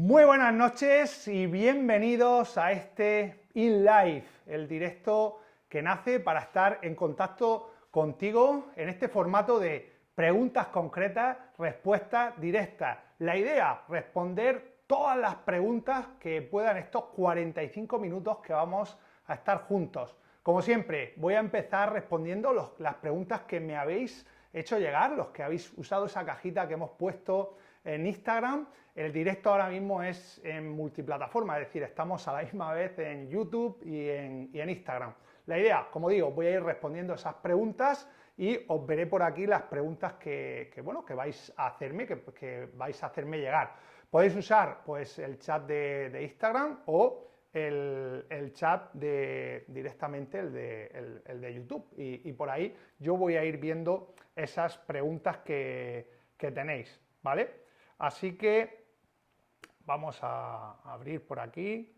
Muy buenas noches y bienvenidos a este InLive, el directo que nace para estar en contacto contigo en este formato de preguntas concretas, respuestas directas. La idea, responder todas las preguntas que puedan estos 45 minutos que vamos a estar juntos. Como siempre, voy a empezar respondiendo las preguntas que me habéis hecho llegar, los que habéis usado esa cajita que hemos puesto en Instagram. El directo ahora mismo es en multiplataforma, es decir, estamos a la misma vez en YouTube y en Instagram. La idea, como digo, voy a ir respondiendo esas preguntas y os veré por aquí las preguntas que vais a hacerme, que vais a hacerme llegar. Podéis usar pues el chat de Instagram o el chat directamente el de YouTube y por ahí yo voy a ir viendo esas preguntas que tenéis, ¿vale? Así que vamos a abrir por aquí.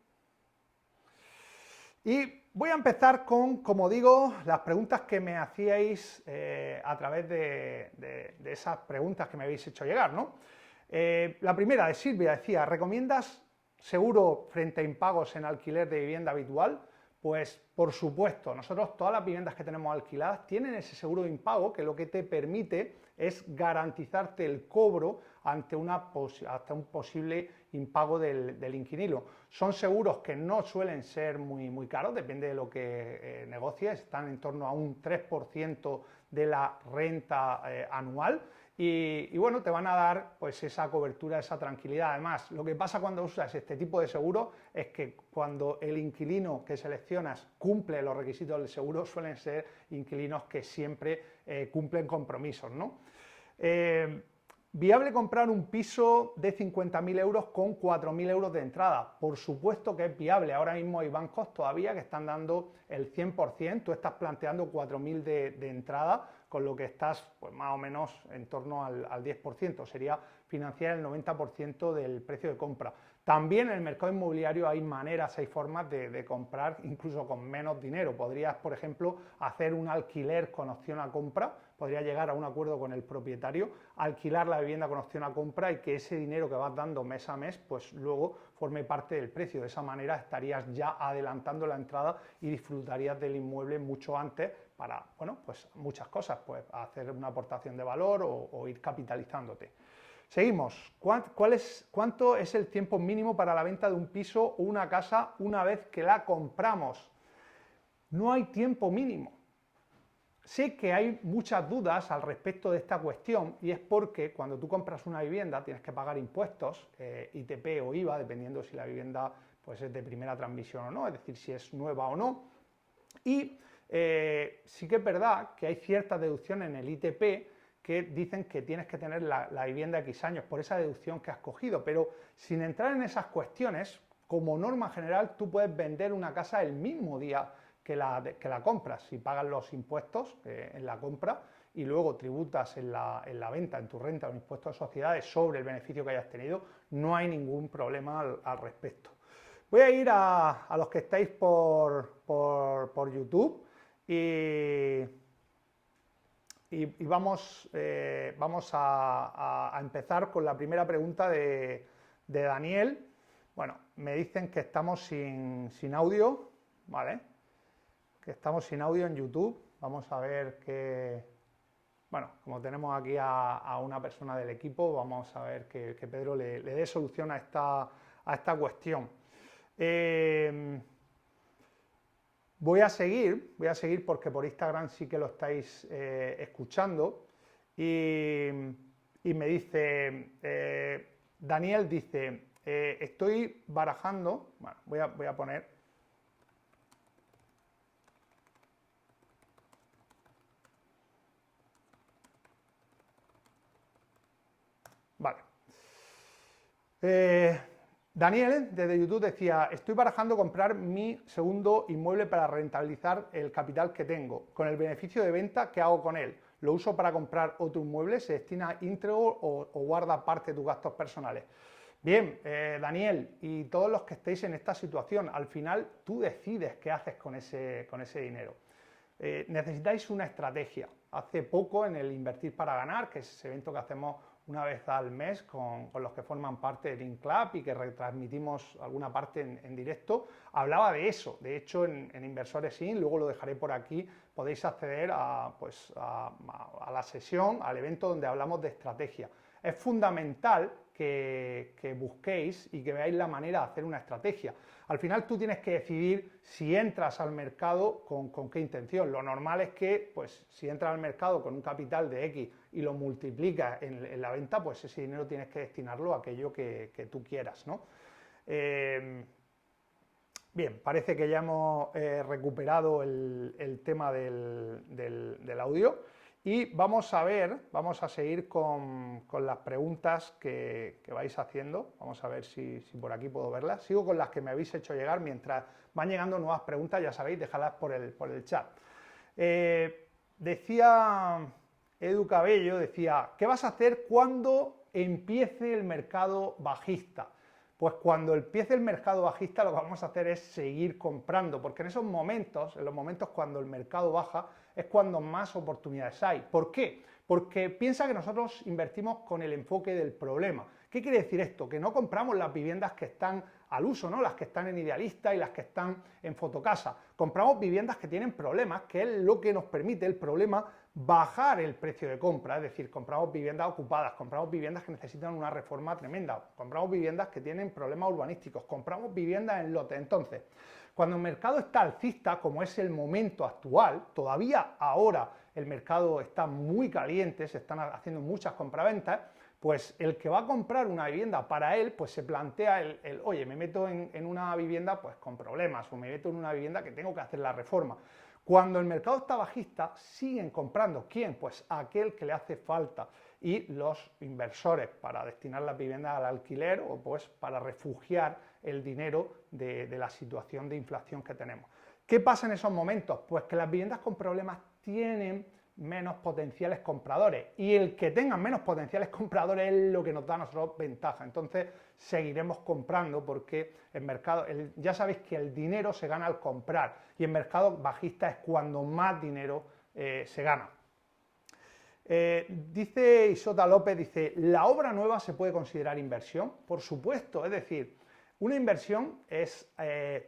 Y voy a empezar con, como digo, las preguntas que me hacíais a través de esas preguntas que me habéis hecho llegar, ¿no? La primera de Silvia decía, ¿recomiendas seguro frente a impagos en alquiler de vivienda habitual? Pues por supuesto, nosotros todas las viviendas que tenemos alquiladas tienen ese seguro de impago que lo que te permite es garantizarte el cobro ante un posible impago del inquilino. Son seguros que no suelen ser muy caros, depende de lo que negocies, están en torno a un 3% de la renta anual. Y bueno, te van a dar pues esa cobertura, esa tranquilidad. Además, lo que pasa cuando usas este tipo de seguro es que cuando el inquilino que seleccionas cumple los requisitos del seguro, suelen ser inquilinos que siempre cumplen compromisos, ¿no? ¿Viable comprar un piso de 50.000 euros con 4.000 euros de entrada? Por supuesto que es viable. Ahora mismo hay bancos todavía que están dando el 100%, tú estás planteando 4.000 de entrada, con lo que estás pues, más o menos en torno al 10%, sería financiar el 90% del precio de compra. También en el mercado inmobiliario hay maneras, hay formas de comprar incluso con menos dinero. Podrías, por ejemplo, hacer un alquiler con opción a compra, podría llegar a un acuerdo con el propietario, alquilar la vivienda con opción a compra y que ese dinero que vas dando mes a mes, pues luego forme parte del precio. De esa manera estarías ya adelantando la entrada y disfrutarías del inmueble mucho antes para, bueno, pues muchas cosas, pues hacer una aportación de valor o ir capitalizándote. Seguimos. ¿Cuánto es el tiempo mínimo para la venta de un piso o una casa una vez que la compramos? No hay tiempo mínimo. Sé que hay muchas dudas al respecto de esta cuestión y es porque cuando tú compras una vivienda tienes que pagar impuestos, ITP o IVA, dependiendo si la vivienda pues, es de primera transmisión o no, es decir, si es nueva o no. Y sí que es verdad que hay ciertas deducciones en el ITP que dicen que tienes que tener la vivienda X años por esa deducción que has cogido, pero sin entrar en esas cuestiones, como norma general, tú puedes vender una casa el mismo día que la compras, si pagas los impuestos en la compra y luego tributas en la venta, en tu renta, un impuesto de sociedades sobre el beneficio que hayas tenido, no hay ningún problema al respecto. Voy a ir a los que estáis por YouTube y vamos a empezar con la primera pregunta de Daniel. Bueno, me dicen que estamos sin audio, ¿vale? Que estamos sin audio en YouTube. Vamos a ver qué... Bueno, como tenemos aquí a una persona del equipo, vamos a ver que Pedro le dé solución a esta cuestión. Voy a seguir porque por Instagram sí que lo estáis escuchando y me dice, Daniel dice, estoy barajando, bueno, voy a poner... Vale. Daniel, desde YouTube, decía, estoy barajando comprar mi segundo inmueble para rentabilizar el capital que tengo. Con el beneficio de venta, ¿qué hago con él? ¿Lo uso para comprar otro inmueble? ¿Se destina íntegro o guarda parte de tus gastos personales? Bien, Daniel, y todos los que estéis en esta situación, al final tú decides qué haces con ese dinero. Necesitáis una estrategia. Hace poco en el Invertir para Ganar, que es ese evento que hacemos una vez al mes con los que forman parte del INCLAB y que retransmitimos alguna parte en directo, hablaba de eso. De hecho, en Inversores IN, luego lo dejaré por aquí, podéis acceder a la sesión, al evento donde hablamos de estrategia. Es fundamental que busquéis y que veáis la manera de hacer una estrategia. Al final tú tienes que decidir si entras al mercado con qué intención. Lo normal es que, pues, si entras al mercado con un capital de X y lo multiplicas en la venta, pues ese dinero tienes que destinarlo a aquello que tú quieras, ¿no? Bien, parece que ya hemos recuperado el tema del audio. Y vamos a seguir con las preguntas que vais haciendo. Vamos a ver si por aquí puedo verlas. Sigo con las que me habéis hecho llegar. Mientras van llegando nuevas preguntas, ya sabéis, dejadlas por el chat. Decía Edu Cabello, decía, ¿qué vas a hacer cuando empiece el mercado bajista? Pues cuando empiece el mercado bajista lo que vamos a hacer es seguir comprando, porque en esos momentos, en los momentos cuando el mercado baja, es cuando más oportunidades hay. ¿Por qué? Porque piensa que nosotros invertimos con el enfoque del problema. ¿Qué quiere decir esto? Que no compramos las viviendas que están al uso, ¿no? Las que están en Idealista y las que están en Fotocasa. Compramos viviendas que tienen problemas, que es lo que nos permite el problema bajar el precio de compra, es decir, compramos viviendas ocupadas, compramos viviendas que necesitan una reforma tremenda, compramos viviendas que tienen problemas urbanísticos, compramos viviendas en lote. Entonces, cuando el mercado está alcista, como es el momento actual, todavía ahora el mercado está muy caliente, se están haciendo muchas compraventas, pues el que va a comprar una vivienda para él, pues se plantea oye, me meto en una vivienda pues con problemas, o me meto en una vivienda que tengo que hacer la reforma. Cuando el mercado está bajista, siguen comprando. ¿Quién? Pues aquel que le hace falta. Y los inversores para destinar las viviendas al alquiler o pues para refugiar el dinero de la situación de inflación que tenemos. ¿Qué pasa en esos momentos? Pues que las viviendas con problemas tienen menos potenciales compradores, y el que tenga menos potenciales compradores es lo que nos da a nosotros ventaja. Entonces seguiremos comprando porque el mercado, ya sabéis que el dinero se gana al comprar, y en mercado bajista es cuando más dinero se gana. Dice Isota López, dice, ¿la obra nueva se puede considerar inversión? Por supuesto, es decir, una inversión es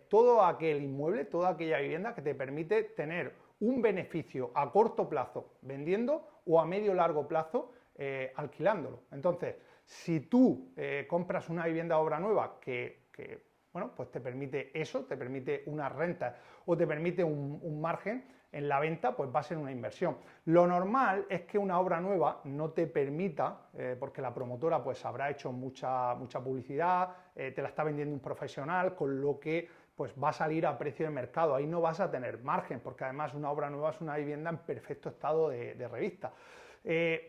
todo aquel inmueble, toda aquella vivienda que te permite tener un beneficio a corto plazo vendiendo o a medio largo plazo alquilándolo. Entonces, si tú compras una vivienda de obra nueva que bueno, pues te permite eso, te permite una renta o te permite un margen en la venta, pues va a ser una inversión. Lo normal es que una obra nueva no te permita, porque la promotora pues habrá hecho mucha publicidad, te la está vendiendo un profesional, con lo que pues va a salir a precio de mercado, ahí no vas a tener margen, porque además una obra nueva es una vivienda en perfecto estado de revista.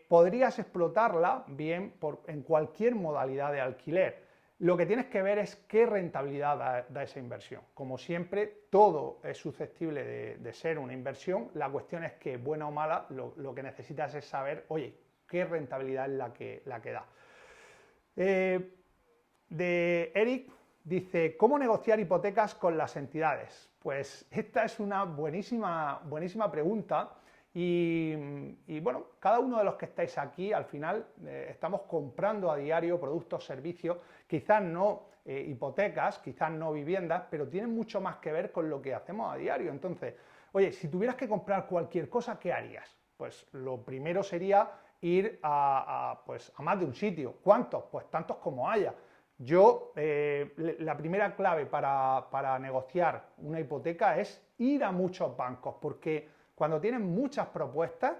Podrías explotarla bien en cualquier modalidad de alquiler. Lo que tienes que ver es qué rentabilidad da esa inversión. Como siempre, todo es susceptible de ser una inversión, la cuestión es que, buena o mala, lo que necesitas es saber, oye, qué rentabilidad es la que da. De Eric dice, ¿cómo negociar hipotecas con las entidades? Pues esta es una buenísima pregunta y bueno, cada uno de los que estáis aquí, al final estamos comprando a diario productos, servicios, quizás no hipotecas, quizás no viviendas, pero tienen mucho más que ver con lo que hacemos a diario. Entonces, oye, si tuvieras que comprar cualquier cosa, ¿qué harías? Pues lo primero sería ir a más de un sitio. ¿Cuántos? Pues tantos como haya. Yo, la primera clave para negociar una hipoteca es ir a muchos bancos, porque cuando tienes muchas propuestas,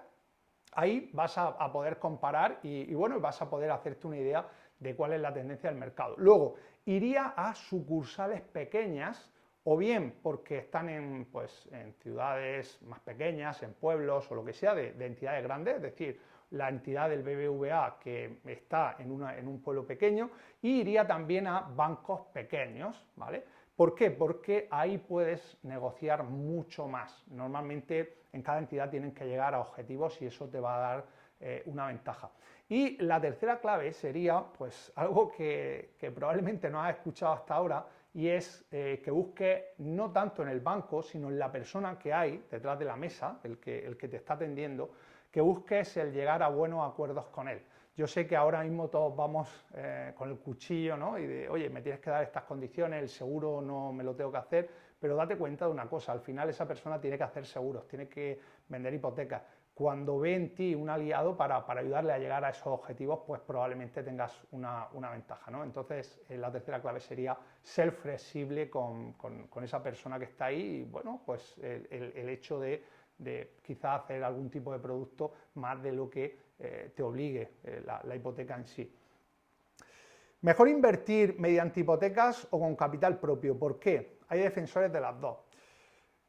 ahí vas a poder comparar y bueno, vas a poder hacerte una idea de cuál es la tendencia del mercado. Luego, iría a sucursales pequeñas, o bien porque están en ciudades más pequeñas, en pueblos o lo que sea, de entidades grandes, es decir, la entidad del BBVA que está en un pueblo pequeño, y iría también a bancos pequeños, ¿vale? ¿Por qué? Porque ahí puedes negociar mucho más. Normalmente en cada entidad tienen que llegar a objetivos y eso te va a dar una ventaja. Y la tercera clave sería pues algo que probablemente no has escuchado hasta ahora, y es que busques no tanto en el banco, sino en la persona que hay detrás de la mesa, el que te está atendiendo, que busques el llegar a buenos acuerdos con él. Yo sé que ahora mismo todos vamos con el cuchillo, ¿no? Y de, oye, me tienes que dar estas condiciones, el seguro no me lo tengo que hacer, pero date cuenta de una cosa, al final esa persona tiene que hacer seguros, tiene que vender hipotecas. Cuando ve en ti un aliado para ayudarle a llegar a esos objetivos, pues probablemente tengas una ventaja, ¿no? Entonces, la tercera clave sería ser flexible con esa persona que está ahí y, bueno, pues el hecho de quizás hacer algún tipo de producto más de lo que te obligue la hipoteca en sí. Mejor invertir mediante hipotecas o con capital propio. ¿Por qué? Hay defensores de las dos.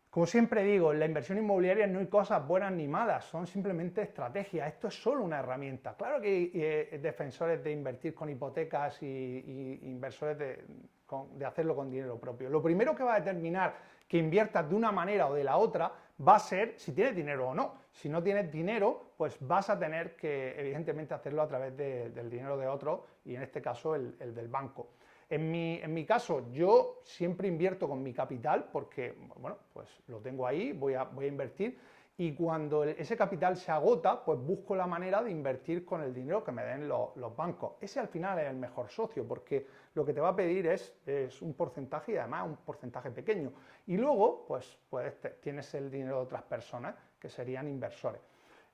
Como siempre digo, en la inversión inmobiliaria no hay cosas buenas ni malas, son simplemente estrategias. Esto es solo una herramienta. Claro que hay defensores de invertir con hipotecas y inversores de hacerlo con dinero propio. Lo primero que va a determinar que inviertas de una manera o de la otra va a ser si tienes dinero o no. Si no tienes dinero, pues vas a tener que, evidentemente, hacerlo a través del dinero de otros y en este caso el del banco. En mi caso, yo siempre invierto con mi capital porque, bueno, pues lo tengo ahí, voy a invertir y cuando ese capital se agota, pues busco la manera de invertir con el dinero que me den los bancos. Ese al final es el mejor socio porque lo que te va a pedir es un porcentaje y además un porcentaje pequeño. Y luego, pues tienes el dinero de otras personas que serían inversores.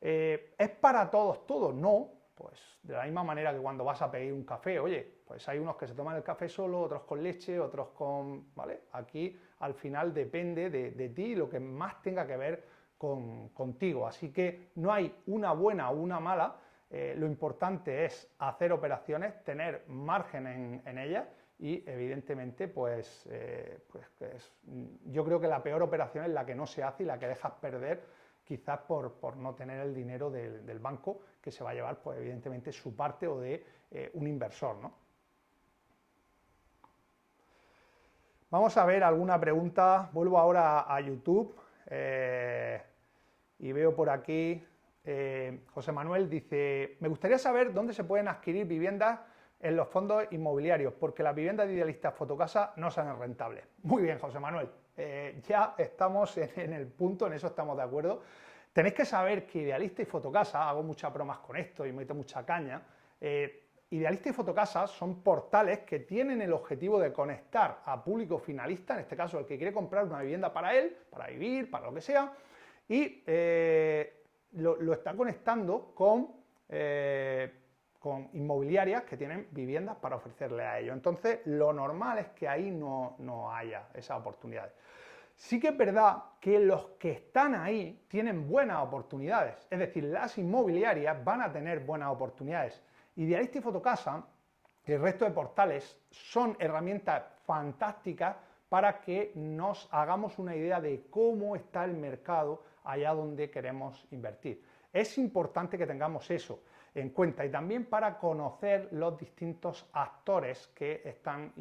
¿Es para todos todo? No. Pues de la misma manera que cuando vas a pedir un café, oye, pues hay unos que se toman el café solo, otros con leche, otros con, ¿vale? Aquí al final depende de ti lo que más tenga que ver contigo, así que no hay una buena o una mala, lo importante es hacer operaciones, tener margen en ellas y evidentemente pues yo creo que la peor operación es la que no se hace y la que dejas perder quizás por no tener el dinero del banco que se va a llevar, pues evidentemente su parte o de un inversor, ¿no? Vamos a ver alguna pregunta, vuelvo ahora a YouTube y veo por aquí, José Manuel dice, me gustaría saber dónde se pueden adquirir viviendas en los fondos inmobiliarios, porque las viviendas de Idealista Fotocasa no son rentables. Muy bien, José Manuel, ya estamos en el punto, en eso estamos de acuerdo. Tenéis que saber que Idealista y Fotocasa, hago muchas bromas con esto y meto mucha caña, Idealista y Fotocasa son portales que tienen el objetivo de conectar a público finalista, en este caso el que quiere comprar una vivienda para él, para vivir, para lo que sea, y lo está conectando con inmobiliarias que tienen viviendas para ofrecerle a ellos. Entonces, lo normal es que ahí no haya esas oportunidades. Sí que es verdad que los que están ahí tienen buenas oportunidades, es decir, las inmobiliarias van a tener buenas oportunidades. Idealista y Fotocasa, y el resto de portales, son herramientas fantásticas para que nos hagamos una idea de cómo está el mercado allá donde queremos invertir. Es importante que tengamos eso en cuenta y también para conocer los distintos actores que están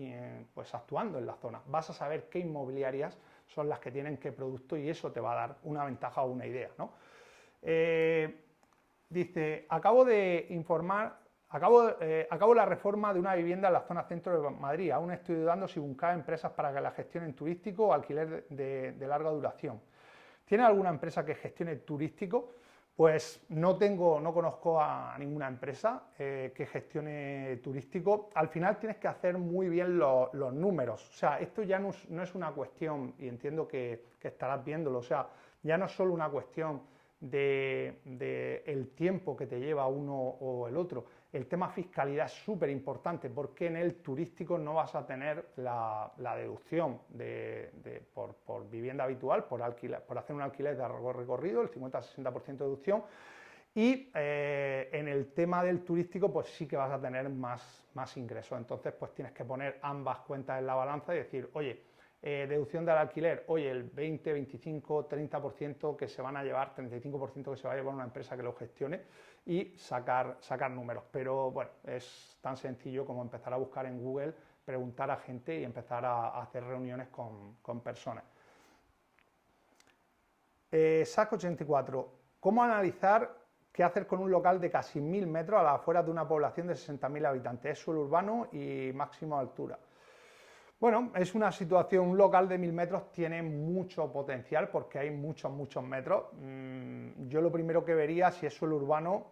pues, actuando en la zona. Vas a saber qué inmobiliarias son las que tienen qué producto y eso te va a dar una ventaja o una idea, ¿no? Dice, acabo la reforma de una vivienda en la zona centro de Madrid. Aún estoy dudando si buscar empresas para que la gestionen turístico o alquiler de larga duración. ¿Tiene alguna empresa que gestione turístico? Pues no conozco a ninguna empresa que gestione turístico. Al final tienes que hacer muy bien los números. O sea, esto ya no es una cuestión, y entiendo que estarás viéndolo, o sea, ya no es solo una cuestión de el tiempo que te lleva uno o el otro. El tema fiscalidad es súper importante porque en el turístico no vas a tener la deducción por vivienda habitual, por hacer un alquiler de largo recorrido, el 50-60% de deducción. Y en el tema del turístico, pues sí que vas a tener más ingresos. Entonces, pues tienes que poner ambas cuentas en la balanza y decir, oye, deducción del alquiler, oye, el 20, 25, 30% que se van a llevar, 35% que se va a llevar una empresa que lo gestione y sacar números. Pero bueno, es tan sencillo como empezar a buscar en Google, preguntar a gente y empezar a hacer reuniones con personas. Saco84, ¿cómo analizar qué hacer con un local de casi 1000 metros a las afueras de una población de 60.000 habitantes? Es suelo urbano y máxima altura. Bueno, es una situación, un local de 1000 metros tiene mucho potencial porque hay muchos metros. Yo lo primero que vería, si es suelo urbano,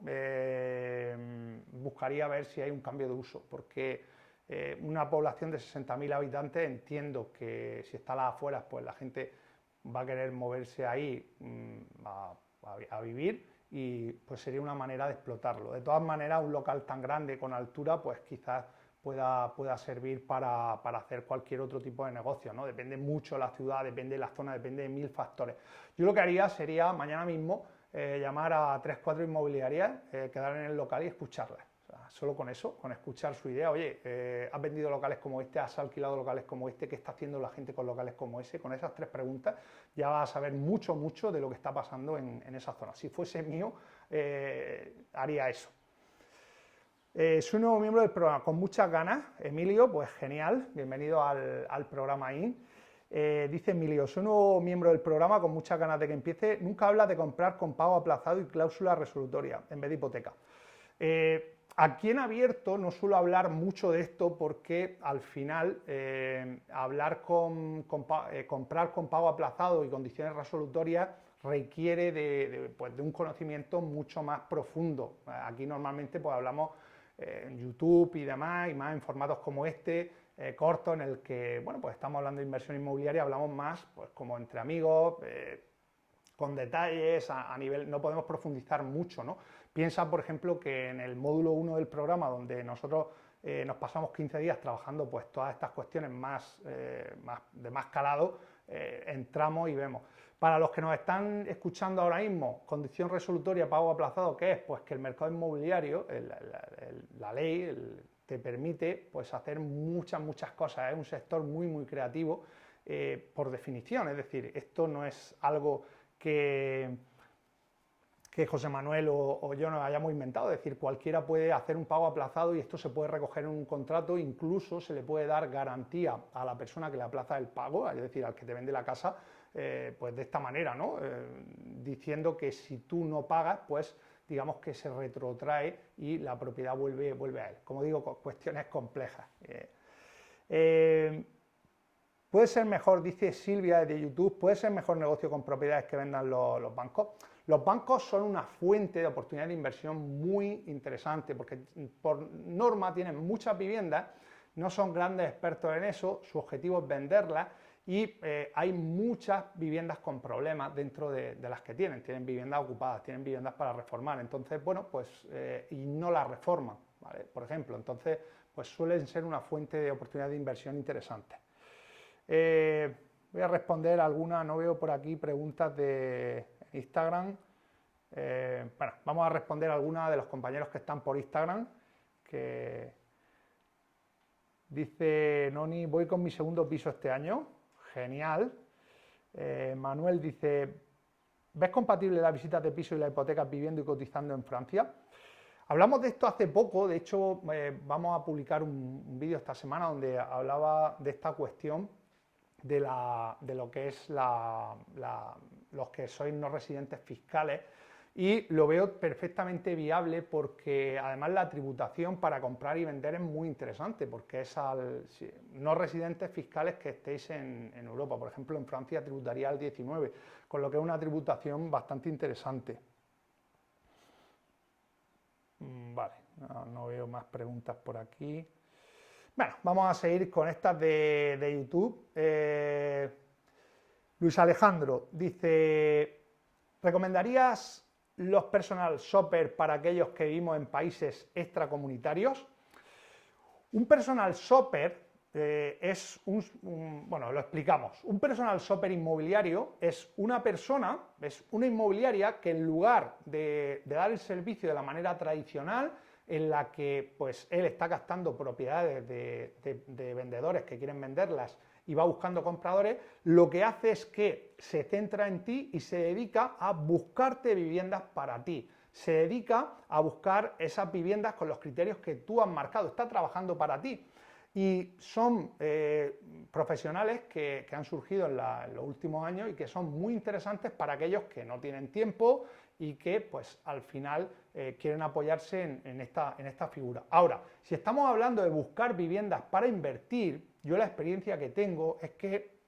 buscaría ver si hay un cambio de uso, porque una población de 60.000 habitantes, entiendo que si está a las afueras, pues la gente va a querer moverse ahí a vivir, y pues sería una manera de explotarlo. De todas maneras, un local tan grande con altura, pues quizás pueda servir para hacer cualquier otro tipo de negocio, ¿no? Depende mucho de la ciudad, depende de la zona, depende de 1000 factores. Yo lo que haría sería mañana mismo llamar a 3 o 4 inmobiliarias, quedar en el local y escucharlas. O sea, solo con eso, con escuchar su idea. Oye, ¿has vendido locales como este? ¿Has alquilado locales como este? ¿Qué está haciendo la gente con locales como ese? Con esas 3 preguntas ya vas a saber mucho de lo que está pasando en esa zona. Si fuese mío, haría eso. Soy nuevo miembro del programa, con muchas ganas. Emilio, pues genial, bienvenido al programa IN. Dice Emilio, soy nuevo miembro del programa, con muchas ganas de que empiece. Nunca habla de comprar con pago aplazado y cláusula resolutoria en vez de hipoteca. Aquí en abierto no suelo hablar mucho de esto porque al final comprar con pago aplazado y condiciones resolutorias requiere de un conocimiento mucho más profundo. Aquí normalmente pues hablamos en YouTube y demás, y más en formatos como este, corto, en el que, bueno, pues estamos hablando de inversión inmobiliaria, hablamos más, pues como entre amigos, con detalles, a nivel, no podemos profundizar mucho, ¿no? Piensa, por ejemplo, que en el módulo 1 del programa, donde nosotros nos pasamos 15 días trabajando pues todas estas cuestiones de más calado, entramos y vemos. Para los que nos están escuchando ahora mismo, condición resolutoria, pago aplazado, ¿qué es? Pues que el mercado inmobiliario, la ley, te permite pues hacer muchas cosas. Es un sector muy creativo por definición, es decir, esto no es algo que José Manuel o yo nos hayamos inventado, es decir, cualquiera puede hacer un pago aplazado y esto se puede recoger en un contrato, incluso se le puede dar garantía a la persona que le aplaza el pago, es decir, al que te vende la casa, pues de esta manera, ¿no? Diciendo que si tú no pagas, pues digamos que se retrotrae y la propiedad vuelve a él. Como digo, cuestiones complejas. Puede ser mejor, dice Silvia de YouTube, puede ser mejor negocio con propiedades que vendan los bancos. Los bancos son una fuente de oportunidad de inversión muy interesante porque por norma tienen muchas viviendas, no son grandes expertos en eso, su objetivo es venderlas y hay muchas viviendas con problemas dentro de las que tienen viviendas ocupadas, tienen viviendas para reformar, entonces, bueno, pues, y no las reforman, ¿vale? Por ejemplo, entonces, pues suelen ser una fuente de oportunidad de inversión interesante. Voy a responder algunas, no veo por aquí preguntas de Instagram. Bueno, vamos a responder a algunas de los compañeros que están por Instagram, que dice Noni, voy con mi segundo piso este año, genial. Manuel dice, ¿ves compatible la visita de piso y la hipoteca viviendo y cotizando en Francia? Hablamos de esto hace poco, de hecho vamos a publicar un vídeo esta semana donde hablaba de esta cuestión de lo que es los que sois no residentes fiscales, y lo veo perfectamente viable porque además la tributación para comprar y vender es muy interesante porque es no residentes fiscales que estéis en Europa. Por ejemplo, en Francia tributaría al 19, con lo que es una tributación bastante interesante. Vale, no veo más preguntas por aquí. Bueno, vamos a seguir con estas de YouTube. Luis Alejandro dice, ¿recomendarías los personal shopper para aquellos que vivimos en países extracomunitarios? Un personal shopper es bueno, lo explicamos. Un personal shopper inmobiliario es una persona, es una inmobiliaria que en lugar de dar el servicio de la manera tradicional, en la que pues él está captando propiedades de vendedores que quieren venderlas y va buscando compradores, lo que hace es que se centra en ti y se dedica a buscarte viviendas para ti. Se dedica a buscar esas viviendas con los criterios que tú has marcado, está trabajando para ti. Y son profesionales que han surgido en los últimos años y que son muy interesantes para aquellos que no tienen tiempo y que pues al final quieren apoyarse en esta figura. Ahora, si estamos hablando de buscar viviendas para invertir, yo la experiencia que tengo es que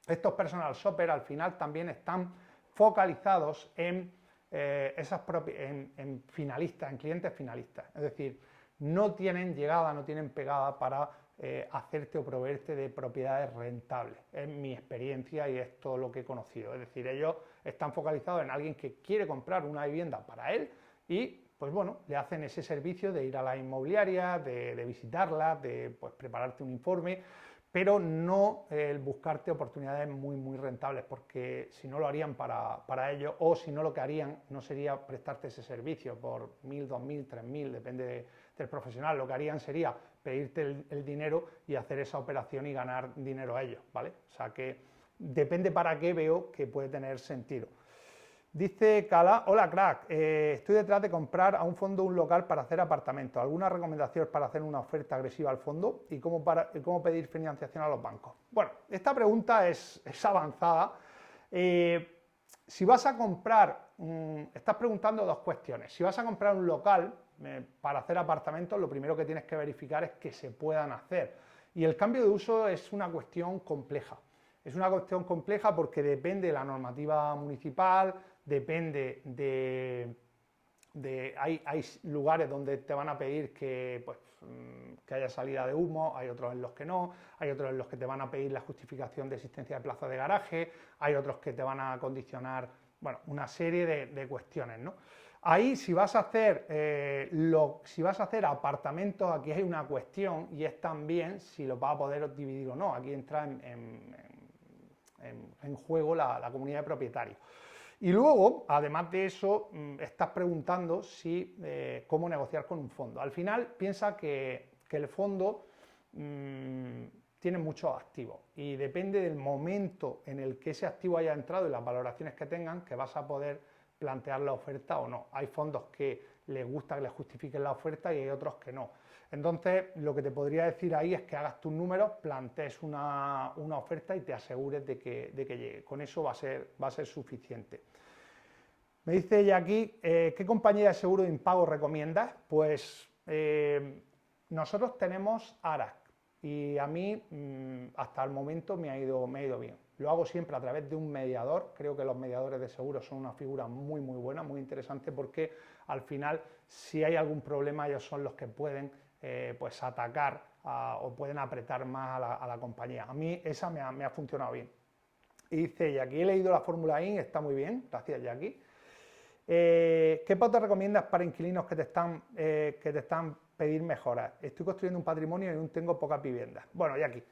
estos personal shopper al final también están focalizados en en finalistas, en clientes finalistas. Es decir, no tienen llegada, no tienen pegada para hacerte o proveerte de propiedades rentables. Es mi experiencia y es todo lo que he conocido. Es decir, ellos están focalizados en alguien que quiere comprar una vivienda para él y, pues bueno, le hacen ese servicio de ir a la inmobiliaria, de visitarla, de pues, prepararte un informe, pero no el buscarte oportunidades muy rentables, porque si no lo harían para ellos, o si no lo que harían no sería prestarte ese servicio por 1.000, 2.000, 3.000, depende del profesional, lo que harían sería pedirte el dinero y hacer esa operación y ganar dinero a ellos, ¿vale? O sea que depende para qué, veo que puede tener sentido. Dice Cala, hola crack, estoy detrás de comprar a un fondo un local para hacer apartamentos. ¿Alguna recomendación para hacer una oferta agresiva al fondo? ¿Y cómo pedir financiación a los bancos? Bueno, esta pregunta es avanzada. Si vas a comprar, estás preguntando dos cuestiones. Si vas a comprar un local para hacer apartamentos, lo primero que tienes que verificar es que se puedan hacer. Y el cambio de uso es una cuestión compleja. Es una cuestión compleja porque depende de la normativa municipal, depende hay lugares donde te van a pedir que haya salida de humo, hay otros en los que no, hay otros en los que te van a pedir la justificación de existencia de plaza de garaje, hay otros que te van a condicionar, bueno, una serie de cuestiones, ¿no? Ahí, si vas a hacer apartamentos, aquí hay una cuestión y es también si los vas a poder dividir o no. Aquí entra en juego la comunidad de propietarios. Y luego, además de eso, estás preguntando cómo negociar con un fondo. Al final, piensa que el fondo tiene muchos activos y depende del momento en el que ese activo haya entrado y las valoraciones que tengan, que vas a poder plantear la oferta o no. Hay fondos que les gusta que les justifiquen la oferta y hay otros que no. Entonces, lo que te podría decir ahí es que hagas tus números, plantees una oferta y te asegures de que llegue. Con eso va a ser suficiente. Me dice ella aquí, ¿qué compañía de seguro de impago recomiendas? Pues nosotros tenemos ARAC y a mí hasta el momento me ha ido bien. Lo hago siempre a través de un mediador. Creo que los mediadores de seguros son una figura muy buena, muy interesante, porque al final, si hay algún problema, ellos son los que pueden pues atacar o pueden apretar más a la compañía. A mí esa me ha funcionado bien. Y dice Jackie, he leído la fórmula IN, está muy bien, gracias Jackie. ¿Qué pautas recomiendas para inquilinos que te están pedir mejoras? Estoy construyendo un patrimonio y aún tengo pocas viviendas. Bueno, Jackie,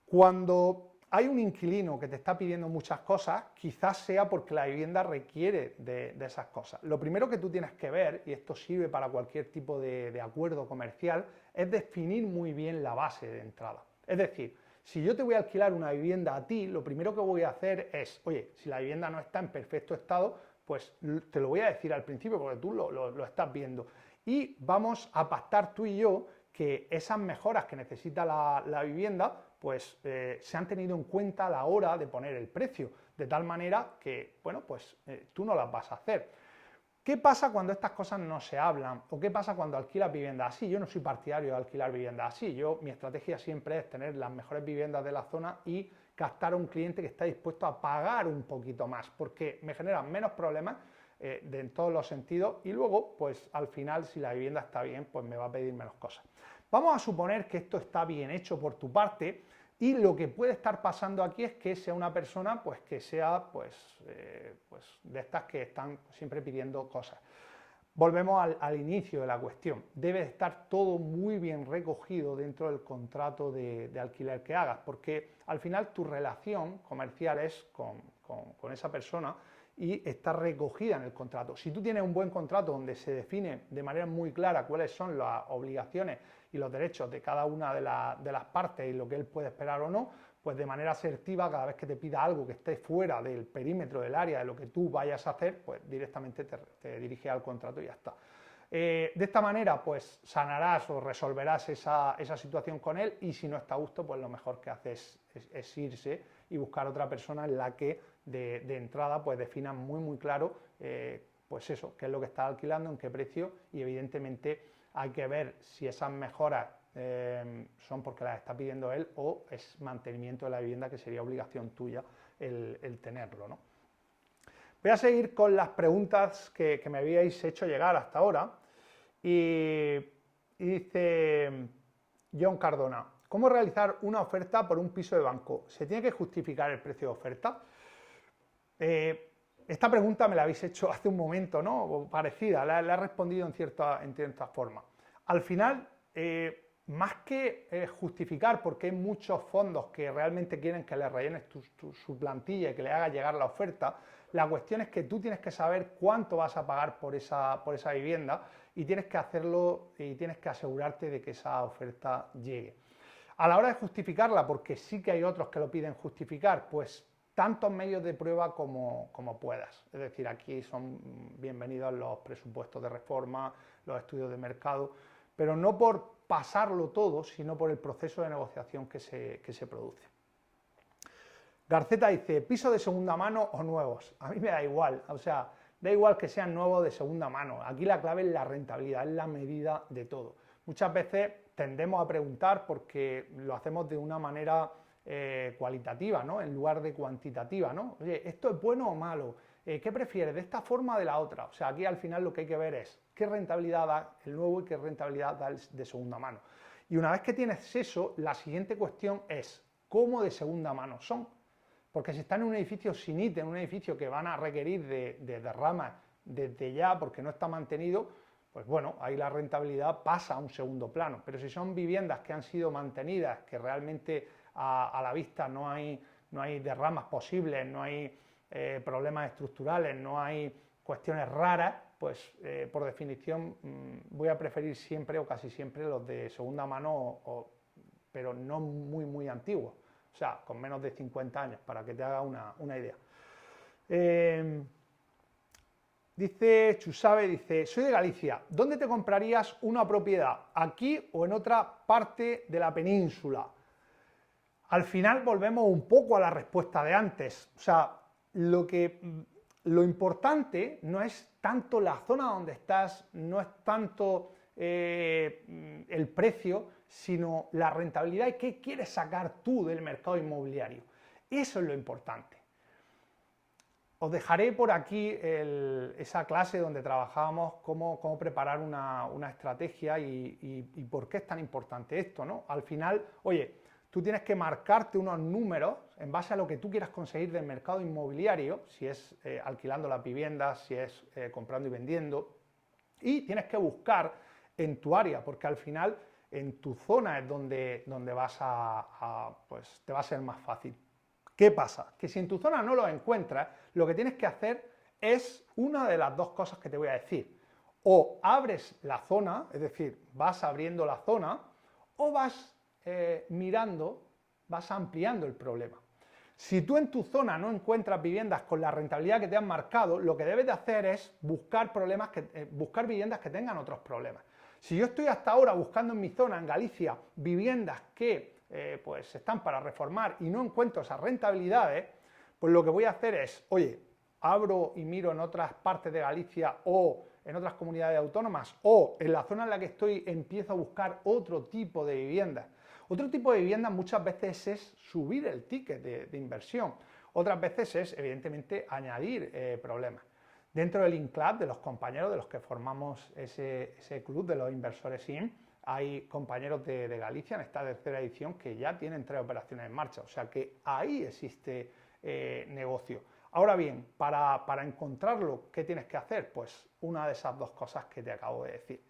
cuando hay un inquilino que te está pidiendo muchas cosas, quizás sea porque la vivienda requiere de esas cosas. Lo primero que tú tienes que ver, y esto sirve para cualquier tipo de acuerdo comercial, es definir muy bien la base de entrada. Es decir, si yo te voy a alquilar una vivienda a ti, lo primero que voy a hacer es, oye, si la vivienda no está en perfecto estado, pues te lo voy a decir al principio porque tú lo estás viendo. Y vamos a pactar tú y yo que esas mejoras que necesita la vivienda pues se han tenido en cuenta a la hora de poner el precio, de tal manera que, bueno, pues tú no las vas a hacer. ¿Qué pasa cuando estas cosas no se hablan? ¿O qué pasa cuando alquilas viviendas así? Yo no soy partidario de alquilar viviendas así. Mi estrategia siempre es tener las mejores viviendas de la zona y captar a un cliente que está dispuesto a pagar un poquito más, porque me generan menos problemas en todos los sentidos y luego, pues al final, si la vivienda está bien, pues me va a pedir menos cosas. Vamos a suponer que esto está bien hecho por tu parte y lo que puede estar pasando aquí es que sea una persona pues que sea pues de estas que están siempre pidiendo cosas. Volvemos al inicio de la cuestión. Debe estar todo muy bien recogido dentro del contrato de alquiler que hagas, porque al final tu relación comercial es con esa persona y está recogida en el contrato. Si tú tienes un buen contrato donde se define de manera muy clara cuáles son las obligaciones y los derechos de cada una de las partes y lo que él puede esperar o no, pues de manera asertiva, cada vez que te pida algo que esté fuera del perímetro del área de lo que tú vayas a hacer, pues directamente te diriges al contrato y ya está. De esta manera, pues sanarás o resolverás esa situación con él y si no está a gusto, pues lo mejor que haces es irse y buscar otra persona en la que de entrada pues defina muy claro pues eso, qué es lo que está alquilando, en qué precio y evidentemente hay que ver si esas mejoras son porque las está pidiendo él o es mantenimiento de la vivienda, que sería obligación tuya el tenerlo, ¿no? Voy a seguir con las preguntas que me habíais hecho llegar hasta ahora. Y dice John Cardona: ¿cómo realizar una oferta por un piso de banco? ¿Se tiene que justificar el precio de oferta? Esta pregunta me la habéis hecho hace un momento, ¿no? O parecida, la he respondido en cierta forma. Al final, más que justificar, porque hay muchos fondos que realmente quieren que le rellenes su plantilla y que le haga llegar la oferta, la cuestión es que tú tienes que saber cuánto vas a pagar por esa vivienda y tienes que hacerlo y tienes que asegurarte de que esa oferta llegue. A la hora de justificarla, porque sí que hay otros que lo piden justificar, pues tantos medios de prueba como puedas. Es decir, aquí son bienvenidos los presupuestos de reforma, los estudios de mercado, pero no por pasarlo todo, sino por el proceso de negociación que se produce. Garceta dice: ¿piso de segunda mano o nuevos? A mí me da igual, o sea, da igual que sean nuevos o de segunda mano. Aquí la clave es la rentabilidad, es la medida de todo. Muchas veces tendemos a preguntar porque lo hacemos de una manera cualitativa, ¿no? En lugar de cuantitativa, ¿no? Oye, ¿esto es bueno o malo? ¿Qué prefieres, de esta forma o de la otra? O sea, aquí al final lo que hay que ver es qué rentabilidad da el nuevo y qué rentabilidad da el de segunda mano. Y una vez que tienes eso, la siguiente cuestión es ¿cómo de segunda mano son? Porque si están en un edificio sin IT, en un edificio que van a requerir de derramas desde ya porque no está mantenido, pues bueno, ahí la rentabilidad pasa a un segundo plano. Pero si son viviendas que han sido mantenidas, que realmente a la vista no hay derramas posibles, no hay problemas estructurales, no hay cuestiones raras, pues por definición voy a preferir siempre o casi siempre los de segunda mano, pero no muy antiguos, o sea, con menos de 50 años, para que te haga una idea. Dice Chusabe, dice: soy de Galicia, ¿dónde te comprarías una propiedad? ¿Aquí o en otra parte de la península? Al final volvemos un poco a la respuesta de antes. O sea, lo importante no es tanto la zona donde estás, no es tanto el precio, sino la rentabilidad y qué quieres sacar tú del mercado inmobiliario. Eso es lo importante. Os dejaré por aquí esa clase donde trabajábamos cómo preparar una estrategia y por qué es tan importante esto, ¿no? Al final, oye, tú tienes que marcarte unos números en base a lo que tú quieras conseguir del mercado inmobiliario, si es alquilando las viviendas, si es comprando y vendiendo, y tienes que buscar en tu área, porque al final en tu zona es donde vas pues te va a ser más fácil. ¿Qué pasa? Que si en tu zona no lo encuentras, lo que tienes que hacer es una de las dos cosas que te voy a decir. O abres la zona, es decir, vas abriendo la zona, o vas mirando, vas ampliando el problema. Si tú en tu zona no encuentras viviendas con la rentabilidad que te han marcado, lo que debes de hacer es buscar viviendas que tengan otros problemas. Si yo estoy hasta ahora buscando en mi zona, en Galicia, viviendas que pues están para reformar y no encuentro esas rentabilidades, pues lo que voy a hacer es, oye, abro y miro en otras partes de Galicia o en otras comunidades autónomas, o en la zona en la que estoy empiezo a buscar otro tipo de viviendas. Otro tipo de viviendas muchas veces es subir el ticket de inversión, otras veces es evidentemente añadir problemas. Dentro del INCLAB, de los compañeros de los que formamos ese club de los inversores IN, hay compañeros de Galicia en esta tercera edición que ya tienen 3 operaciones en marcha, o sea que ahí existe negocio. Ahora bien, para encontrarlo, ¿qué tienes que hacer? Pues una de esas dos cosas que te acabo de decir.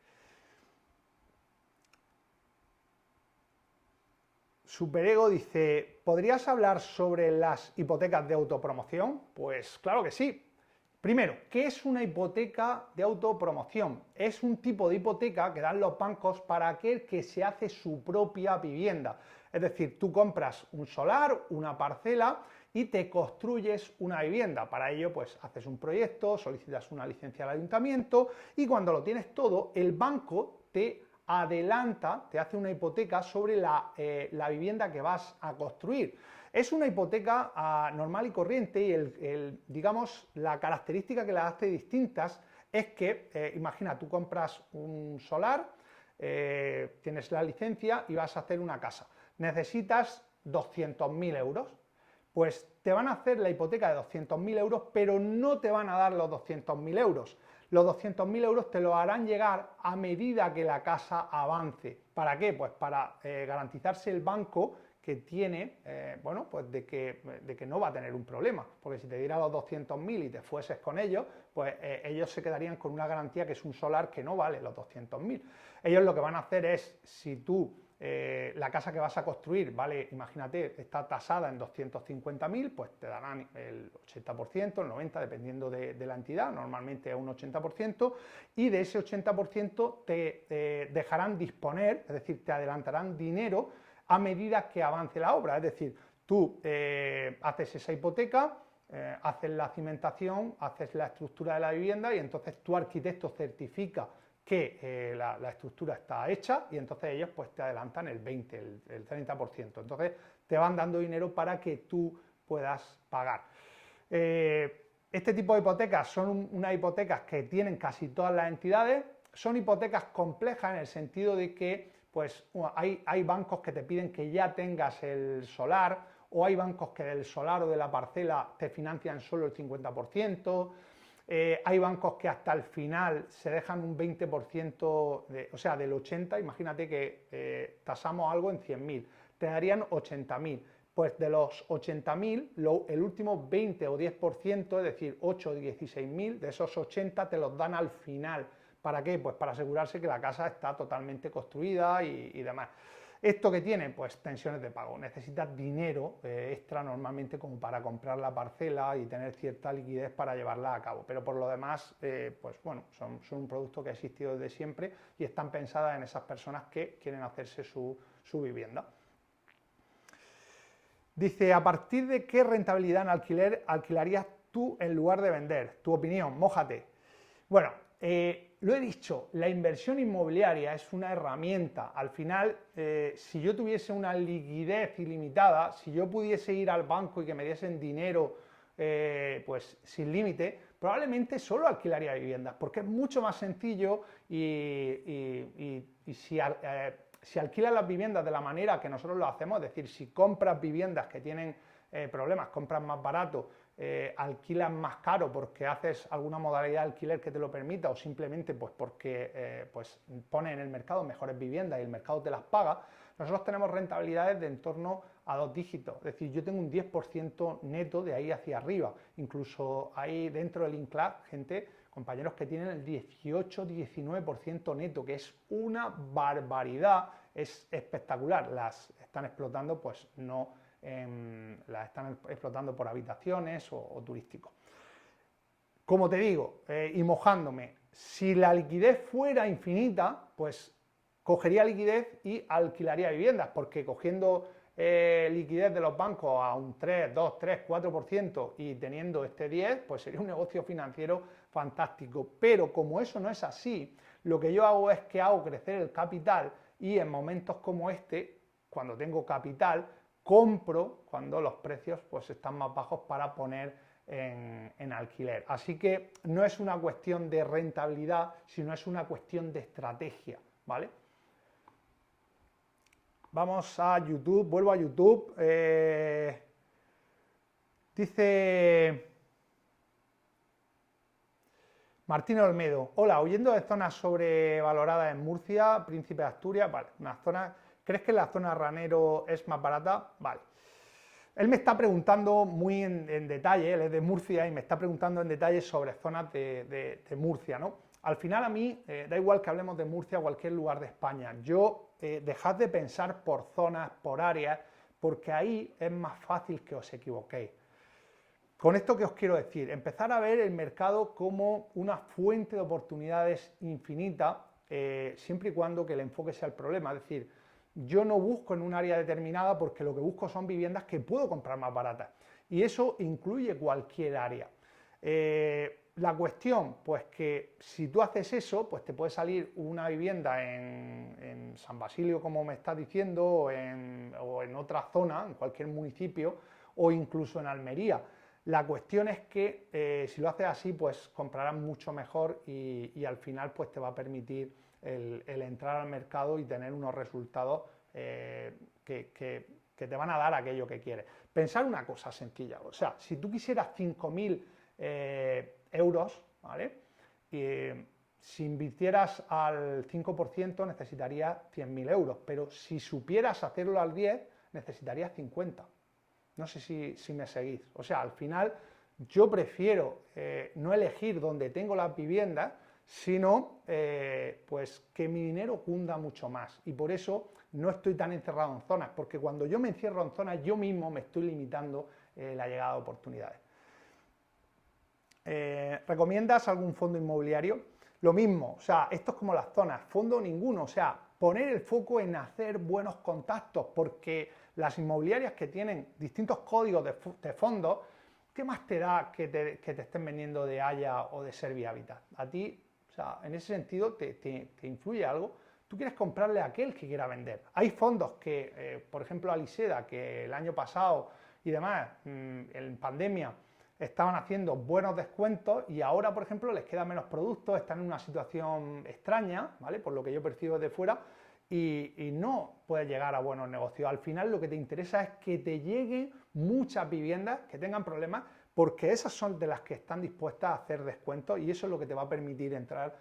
Superego dice: ¿podrías hablar sobre las hipotecas de autopromoción? Pues claro que sí. Primero, ¿qué es una hipoteca de autopromoción? Es un tipo de hipoteca que dan los bancos para aquel que se hace su propia vivienda. Es decir, tú compras un solar, una parcela y te construyes una vivienda. Para ello, pues haces un proyecto, solicitas una licencia al ayuntamiento y cuando lo tienes todo, el banco te adelanta, te hace una hipoteca sobre la vivienda que vas a construir. Es una hipoteca normal y corriente y digamos, la característica que la hace distintas es que, imagina, tú compras un solar, tienes la licencia y vas a hacer una casa. Necesitas 200.000 euros. Pues te van a hacer la hipoteca de 200.000 euros, pero no te van a dar los 200.000 euros. Los 200.000 euros te los harán llegar a medida que la casa avance. ¿Para qué? Pues para garantizarse el banco que tiene, bueno, pues de que no va a tener un problema, porque si te diera los 200.000 y te fueses con ellos, pues ellos se quedarían con una garantía que es un solar que no vale los 200.000. Ellos lo que van a hacer es, si tú, la casa que vas a construir, vale, imagínate, está tasada en 250.000, pues te darán el 80%, el 90%, dependiendo de la entidad, normalmente es un 80%, y de ese 80% te dejarán disponer, es decir, te adelantarán dinero a medida que avance la obra. Es decir, tú haces esa hipoteca, haces la cimentación, haces la estructura de la vivienda y entonces tu arquitecto certifica que la estructura está hecha y entonces ellos pues te adelantan el 20, el 30%. Entonces te van dando dinero para que tú puedas pagar. Este tipo de hipotecas son unas hipotecas que tienen casi todas las entidades, son hipotecas complejas en el sentido de que pues hay bancos que te piden que ya tengas el solar, o hay bancos que del solar o de la parcela te financian solo el 50%, hay bancos que hasta el final se dejan un 20%, o sea, del 80%, imagínate que tasamos algo en 100.000, te darían 80.000, pues de los 80.000, el último 20 o 10%, es decir, 8 o 16.000, de esos 80 te los dan al final. ¿Para qué? Pues para asegurarse que la casa está totalmente construida y demás. ¿Esto qué tiene? Pues tensiones de pago. Necesitas dinero extra normalmente como para comprar la parcela y tener cierta liquidez para llevarla a cabo. Pero por lo demás, pues bueno, son un producto que ha existido desde siempre y están pensadas en esas personas que quieren hacerse su vivienda. Dice, ¿a partir de qué rentabilidad en alquiler alquilarías tú en lugar de vender? Tu opinión, mójate. Bueno, lo he dicho, la inversión inmobiliaria es una herramienta. Al final, si yo tuviese una liquidez ilimitada, si yo pudiese ir al banco y que me diesen dinero pues sin límite, probablemente solo alquilaría viviendas, porque es mucho más sencillo y si alquilas las viviendas de la manera que nosotros lo hacemos, es decir, si compras viviendas que tienen problemas, compras más barato, alquilas más caro porque haces alguna modalidad de alquiler que te lo permita o simplemente pues porque pues pones en el mercado mejores viviendas y el mercado te las paga, nosotros tenemos rentabilidades de en torno a 2 dígitos, es decir, yo tengo un 10% neto de ahí hacia arriba, incluso hay dentro del INCLAD compañeros que tienen el 18-19% neto, que es una barbaridad, es espectacular, las están explotando pues no las están explotando por habitaciones o turísticos. Como te digo, y mojándome, si la liquidez fuera infinita, pues cogería liquidez y alquilaría viviendas, porque cogiendo liquidez de los bancos a un 3, 2, 3, 4% y teniendo este 10, pues sería un negocio financiero fantástico. Pero como eso no es así, lo que yo hago es que hago crecer el capital y en momentos como este, cuando tengo capital, compro cuando los precios pues están más bajos para poner en alquiler. Así que no es una cuestión de rentabilidad, sino es una cuestión de estrategia, ¿vale? Vamos a YouTube, vuelvo a YouTube. Dice Martín Olmedo, hola, huyendo de zonas sobrevaloradas en Murcia, Príncipe de Asturias, vale, una zona... ¿Crees que la zona Ranero es más barata? Vale. Él me está preguntando muy en detalle, él es de Murcia y me está preguntando en detalle sobre zonas de Murcia, ¿no? Al final a mí, da igual que hablemos de Murcia o cualquier lugar de España, yo dejad de pensar por zonas, por áreas, porque ahí es más fácil que os equivoquéis. Con esto, ¿qué os quiero decir? Empezar a ver el mercado como una fuente de oportunidades infinita, siempre y cuando que el enfoque sea el problema, es decir, yo no busco en un área determinada porque lo que busco son viviendas que puedo comprar más baratas y eso incluye cualquier área. La cuestión, pues que si tú haces eso, pues te puede salir una vivienda en San Basilio, como me estás diciendo, o en otra zona, en cualquier municipio, o incluso en Almería. La cuestión es que si lo haces así, pues comprarás mucho mejor y al final pues te va a permitir el entrar al mercado y tener unos resultados que te van a dar aquello que quieres. Pensar una cosa sencilla, o sea, si tú quisieras 5.000 euros, ¿vale? Si invirtieras al 5% necesitarías 100.000 euros, pero si supieras hacerlo al 10, necesitarías 50. No sé si me seguís. O sea, al final yo prefiero no elegir donde tengo las viviendas, sino pues que mi dinero cunda mucho más. Y por eso no estoy tan encerrado en zonas, porque cuando yo me encierro en zonas, yo mismo me estoy limitando la llegada de oportunidades. ¿Recomiendas algún fondo inmobiliario? Lo mismo, o sea, esto es como las zonas, fondo ninguno, o sea, poner el foco en hacer buenos contactos, porque las inmobiliarias que tienen distintos códigos de fondos, ¿qué más te da que te estén vendiendo de Haya o de Servihabitat? A ti, o sea, en ese sentido, te influye algo. Tú quieres comprarle a aquel que quiera vender. Hay fondos que, por ejemplo, Aliseda, que el año pasado y demás, en pandemia, estaban haciendo buenos descuentos y ahora, por ejemplo, les quedan menos productos, están en una situación extraña, ¿vale? Por lo que yo percibo de fuera, y no puedes llegar a buenos negocios. Al final lo que te interesa es que te lleguen muchas viviendas que tengan problemas, porque esas son de las que están dispuestas a hacer descuentos y eso es lo que te va a permitir entrar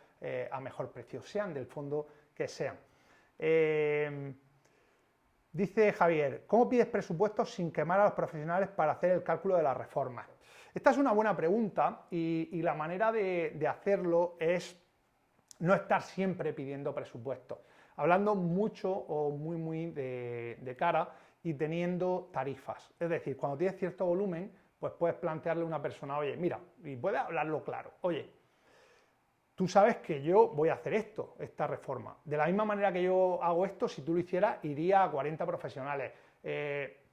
a mejor precio, sean del fondo que sean. Dice Javier, ¿cómo pides presupuestos sin quemar a los profesionales para hacer el cálculo de las reformas? Esta es una buena pregunta y la manera de hacerlo es no estar siempre pidiendo presupuestos, hablando mucho o muy de cara y teniendo tarifas. Es decir, cuando tienes cierto volumen, pues puedes plantearle a una persona, oye, mira, y puedes hablarlo claro, oye, tú sabes que yo voy a hacer esto, esta reforma. De la misma manera que yo hago esto, si tú lo hicieras, iría a 40 profesionales.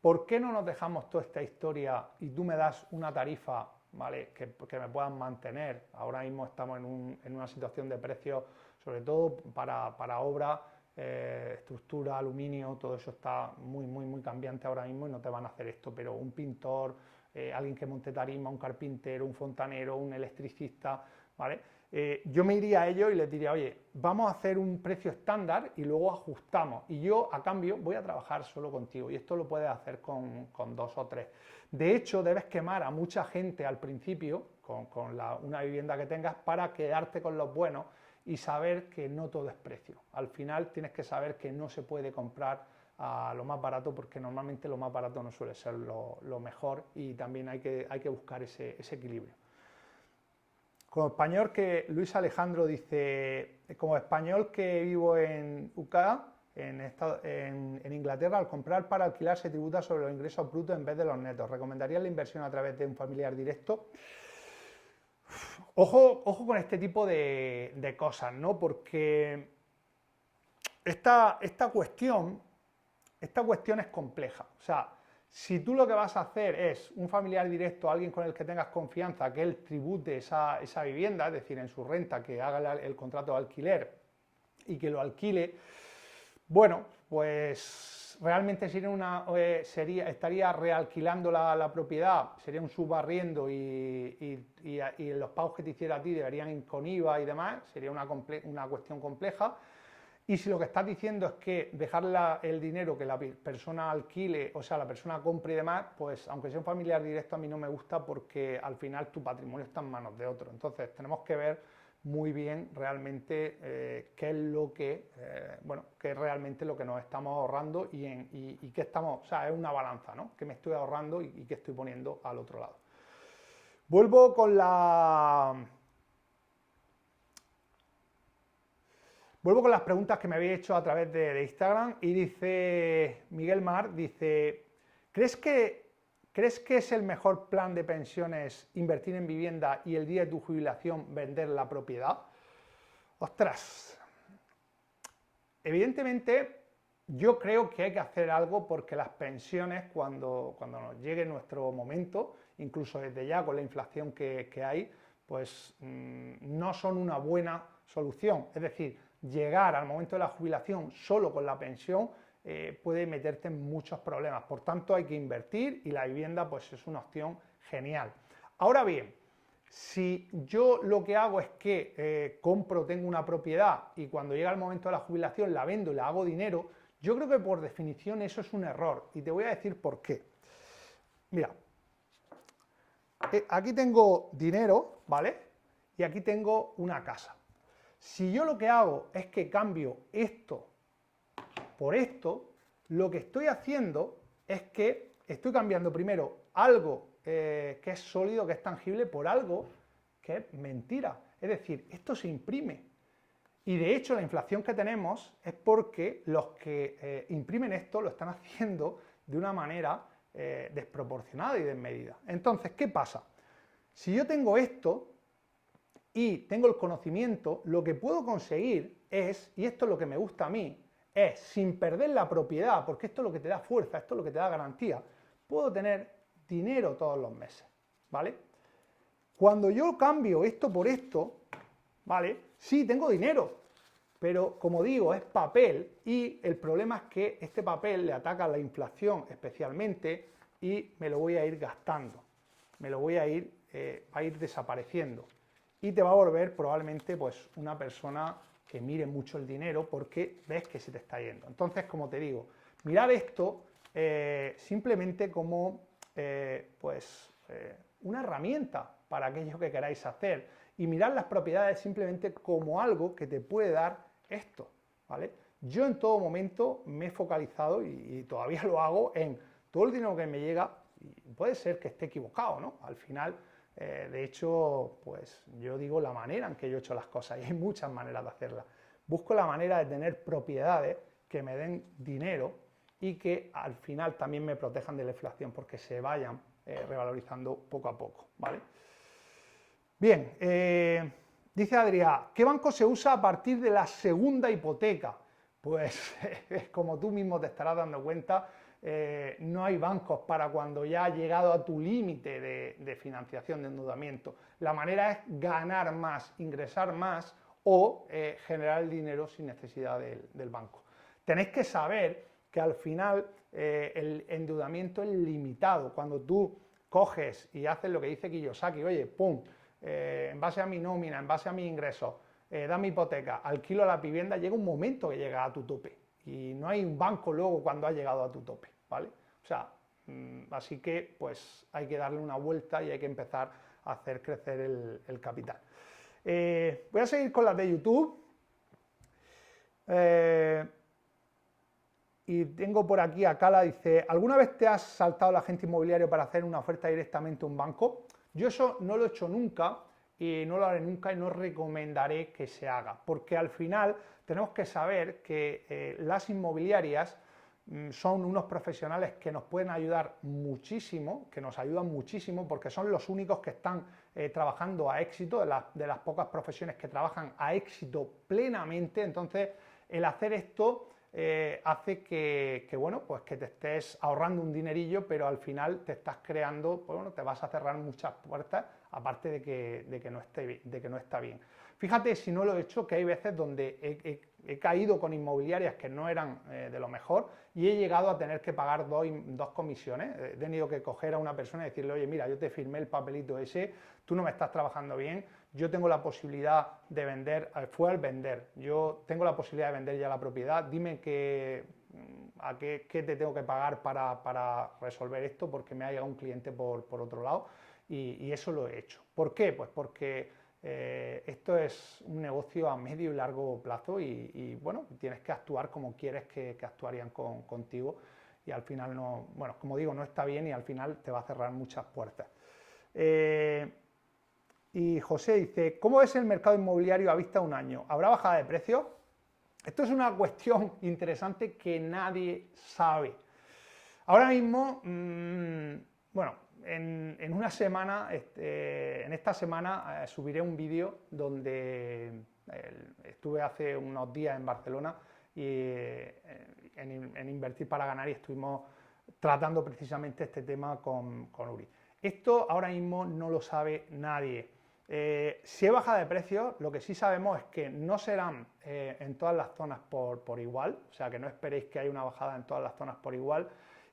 ¿Por qué no nos dejamos toda esta historia y tú me das una tarifa, ¿vale? que me puedan mantener? Ahora mismo estamos en una situación de precios, sobre todo para obra, estructura, aluminio, todo eso está muy cambiante ahora mismo y no te van a hacer esto, pero un pintor, alguien que monte tarima, un carpintero, un fontanero, un electricista, ¿vale? Yo me iría a ellos y les diría, oye, vamos a hacer un precio estándar y luego ajustamos. Y yo, a cambio, voy a trabajar solo contigo. Y esto lo puedes hacer con 2 o 3. De hecho, debes quemar a mucha gente al principio, con una vivienda que tengas, para quedarte con los buenos y saber que no todo es precio. Al final tienes que saber que no se puede comprar a lo más barato, porque normalmente lo más barato no suele ser lo mejor y también hay que buscar ese equilibrio. Como español que Luis Alejandro dice, como español que vivo en UK, en Inglaterra, al comprar para alquilar se tributa sobre los ingresos brutos en vez de los netos. ¿Recomendarías la inversión a través de un familiar directo? Ojo con este tipo de cosas, ¿no? Porque esta cuestión es compleja. O sea, si tú lo que vas a hacer es un familiar directo, alguien con el que tengas confianza, que él tribute esa vivienda, es decir, en su renta, que haga el contrato de alquiler y que lo alquile, bueno, pues realmente estaría realquilando la propiedad, sería un subarriendo y los pagos que te hiciera a ti deberían ir con IVA y demás, sería una cuestión compleja. Y si lo que estás diciendo es que dejar el dinero que la persona alquile, o sea, la persona compre y demás, pues aunque sea un familiar directo, a mí no me gusta, porque al final tu patrimonio está en manos de otro. Entonces tenemos que ver muy bien realmente qué es lo que, qué es realmente lo que nos estamos ahorrando y qué estamos, o sea, es una balanza, ¿no? ¿Qué me estoy ahorrando y qué estoy poniendo al otro lado? Vuelvo con las preguntas que me habéis hecho a través de Instagram y dice Miguel Mar, dice, ¿crees que es el mejor plan de pensiones invertir en vivienda y el día de tu jubilación vender la propiedad? Ostras, evidentemente yo creo que hay que hacer algo, porque las pensiones, cuando nos llegue nuestro momento, incluso desde ya con la inflación que hay, pues no son una buena solución. Es decir, llegar al momento de la jubilación solo con la pensión puede meterte en muchos problemas. Por tanto, hay que invertir y la vivienda pues es una opción genial. Ahora bien, Si yo lo que hago es que compro, tengo una propiedad y cuando llega el momento de la jubilación la vendo y la hago dinero, yo creo que por definición eso es un error y te voy a decir por qué. Mira, aquí tengo dinero, ¿vale? Y aquí tengo una casa. Si yo lo que hago es que cambio esto por esto, lo que estoy haciendo es que estoy cambiando primero algo que es sólido, que es tangible, por algo que es mentira. Es decir, esto se imprime. Y de hecho la inflación que tenemos es porque los que imprimen esto lo están haciendo de una manera desproporcionada y desmedida. Entonces, ¿qué pasa? Si yo tengo esto y tengo el conocimiento, lo que puedo conseguir es, y esto es lo que me gusta a mí, es sin perder la propiedad, porque esto es lo que te da fuerza, esto es lo que te da garantía, puedo tener dinero todos los meses, ¿vale? Cuando yo cambio esto por esto, ¿vale? Sí, tengo dinero, pero como digo, es papel y el problema es que este papel le ataca a la inflación especialmente y me lo voy a ir gastando, me lo voy a ir, va a ir desapareciendo y te va a volver probablemente pues una persona que mire mucho el dinero porque ves que se te está yendo. Entonces, como te digo, mirad esto simplemente como una herramienta para aquello que queráis hacer y mirad las propiedades simplemente como algo que te puede dar esto, ¿vale? Yo en todo momento me he focalizado y todavía lo hago en todo el dinero que me llega, y puede ser que esté equivocado, ¿no? Al final, de hecho, pues yo digo la manera en que yo he hecho las cosas y hay muchas maneras de hacerlas. Busco la manera de tener propiedades que me den dinero y que al final también me protejan de la inflación porque se vayan revalorizando poco a poco, ¿vale? Bien, dice Adrián, ¿qué banco se usa a partir de la segunda hipoteca? Pues como tú mismo te estarás dando cuenta, no hay bancos para cuando ya has llegado a tu límite de financiación, de endeudamiento. La manera es ganar más, ingresar más o generar el dinero sin necesidad del banco. Tenéis que saber que al final el endeudamiento es limitado. Cuando tú coges y haces lo que dice Kiyosaki, oye, pum, en base a mi nómina, en base a mis ingresos, da mi hipoteca, alquilo la vivienda, llega un momento que llega a tu tope y no hay un banco luego cuando ha llegado a tu tope, ¿vale? O sea, así que pues hay que darle una vuelta y hay que empezar a hacer crecer el capital. Voy a seguir con las de YouTube. Y tengo por aquí a Cala, dice, ¿alguna vez te has saltado al agente inmobiliario para hacer una oferta directamente a un banco? Yo eso no lo he hecho nunca y no lo haré nunca y no recomendaré que se haga, porque al final tenemos que saber que las inmobiliarias son unos profesionales que nos pueden ayudar muchísimo, que nos ayudan muchísimo porque son los únicos que están trabajando a éxito, de las pocas profesiones que trabajan a éxito plenamente. Entonces, el hacer esto hace que, bueno, pues que te estés ahorrando un dinerillo, pero al final te estás creando, pues bueno, te vas a cerrar muchas puertas, aparte de que no está bien. Fíjate, si no lo he hecho, que hay veces donde he caído con inmobiliarias que no eran de lo mejor y he llegado a tener que pagar dos comisiones. He tenido que coger a una persona y decirle, oye, mira, yo te firmé el papelito ese, tú no me estás trabajando bien, yo tengo la posibilidad de vender, fue al vender, yo tengo la posibilidad de vender ya la propiedad, dime qué te tengo que pagar para resolver esto porque me ha llegado un cliente por otro lado y eso lo he hecho. ¿Por qué? Pues porque esto es un negocio a medio y largo plazo y bueno, tienes que actuar como quieres que actuarían contigo y al final no, bueno, como digo, no está bien y al final te va a cerrar muchas puertas. Y José dice, ¿cómo es el mercado inmobiliario a vista de un año? ¿Habrá bajada de precios? Esto es una cuestión interesante que nadie sabe. Ahora mismo, bueno, en una semana, en esta semana subiré un vídeo donde estuve hace unos días en Barcelona y en Invertir para Ganar y estuvimos tratando precisamente este tema con Uri. Esto ahora mismo no lo sabe nadie. Si hay bajada de precios, lo que sí sabemos es que no serán en todas las zonas por igual, o sea que no esperéis que haya una bajada en todas las zonas por igual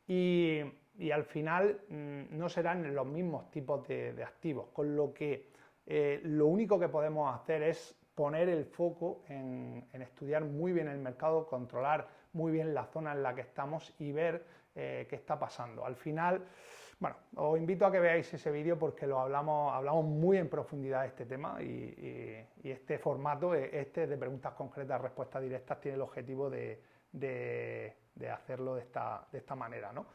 y al final no serán los mismos tipos de activos, con lo que lo único que podemos hacer es poner el foco en estudiar muy bien el mercado, controlar muy bien la zona en la que estamos y ver qué está pasando. Al final, bueno, os invito a que veáis ese vídeo porque lo hablamos muy en profundidad de este tema y este formato, este de preguntas concretas, respuestas directas, tiene el objetivo de hacerlo de esta manera, ¿no?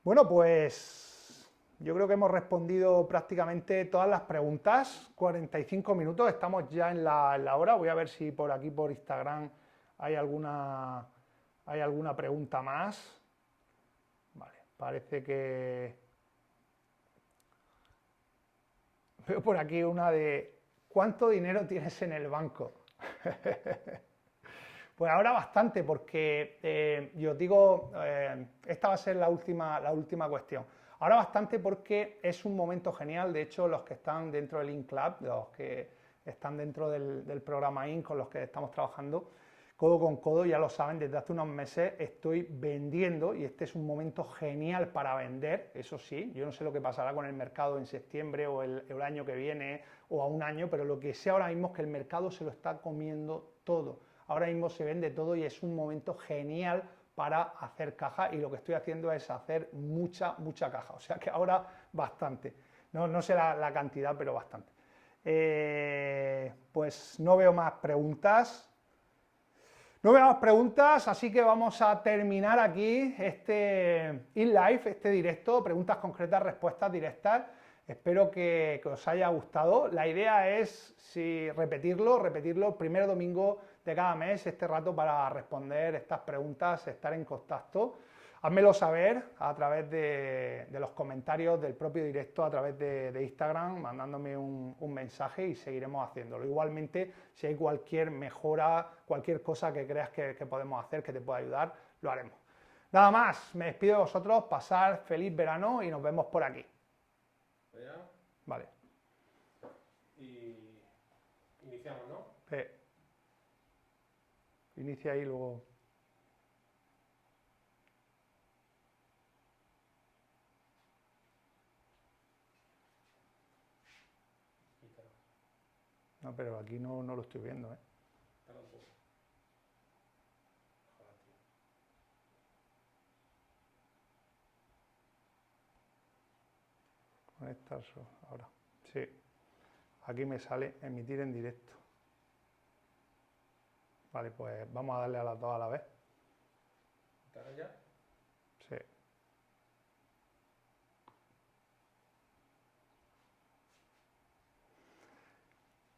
Bueno, pues yo creo que hemos respondido prácticamente todas las preguntas, 45 minutos, estamos ya en la hora. Voy a ver si por aquí, por Instagram, hay alguna pregunta más. Vale, parece que... Veo por aquí una de ¿cuánto dinero tienes en el banco? Pues ahora bastante, porque yo os digo, esta va a ser la última cuestión. Ahora bastante porque es un momento genial. De hecho, los que están dentro del InClub, los que están dentro del programa IN con los que estamos trabajando codo con codo, ya lo saben, desde hace unos meses estoy vendiendo y este es un momento genial para vender. Eso sí, yo no sé lo que pasará con el mercado en septiembre o el año que viene o a un año, pero lo que sé ahora mismo es que el mercado se lo está comiendo todo. Ahora mismo se vende todo y es un momento genial para hacer caja y lo que estoy haciendo es hacer mucha caja, o sea que ahora bastante, no sé la cantidad, pero bastante. Pues no veo más preguntas. No veo más preguntas, así que vamos a terminar aquí este in-live, este directo, preguntas concretas, respuestas directas. Espero que os haya gustado. La idea es repetirlo el primer domingo de cada mes, este rato para responder estas preguntas, estar en contacto. Házmelo saber a través de los comentarios del propio directo, a través de Instagram, mandándome un mensaje y seguiremos haciéndolo. Igualmente, si hay cualquier mejora, cualquier cosa que creas que podemos hacer, que te pueda ayudar, lo haremos. Nada más, me despido de vosotros, pasar feliz verano y nos vemos por aquí. Vale. Y iniciamos, ¿no? Inicia ahí luego. No, pero aquí no lo estoy viendo, ¿eh? Conectar ahora. Sí. Aquí me sale emitir en directo. Vale, pues vamos a darle a las dos a la vez. ¿Estás ya? Sí.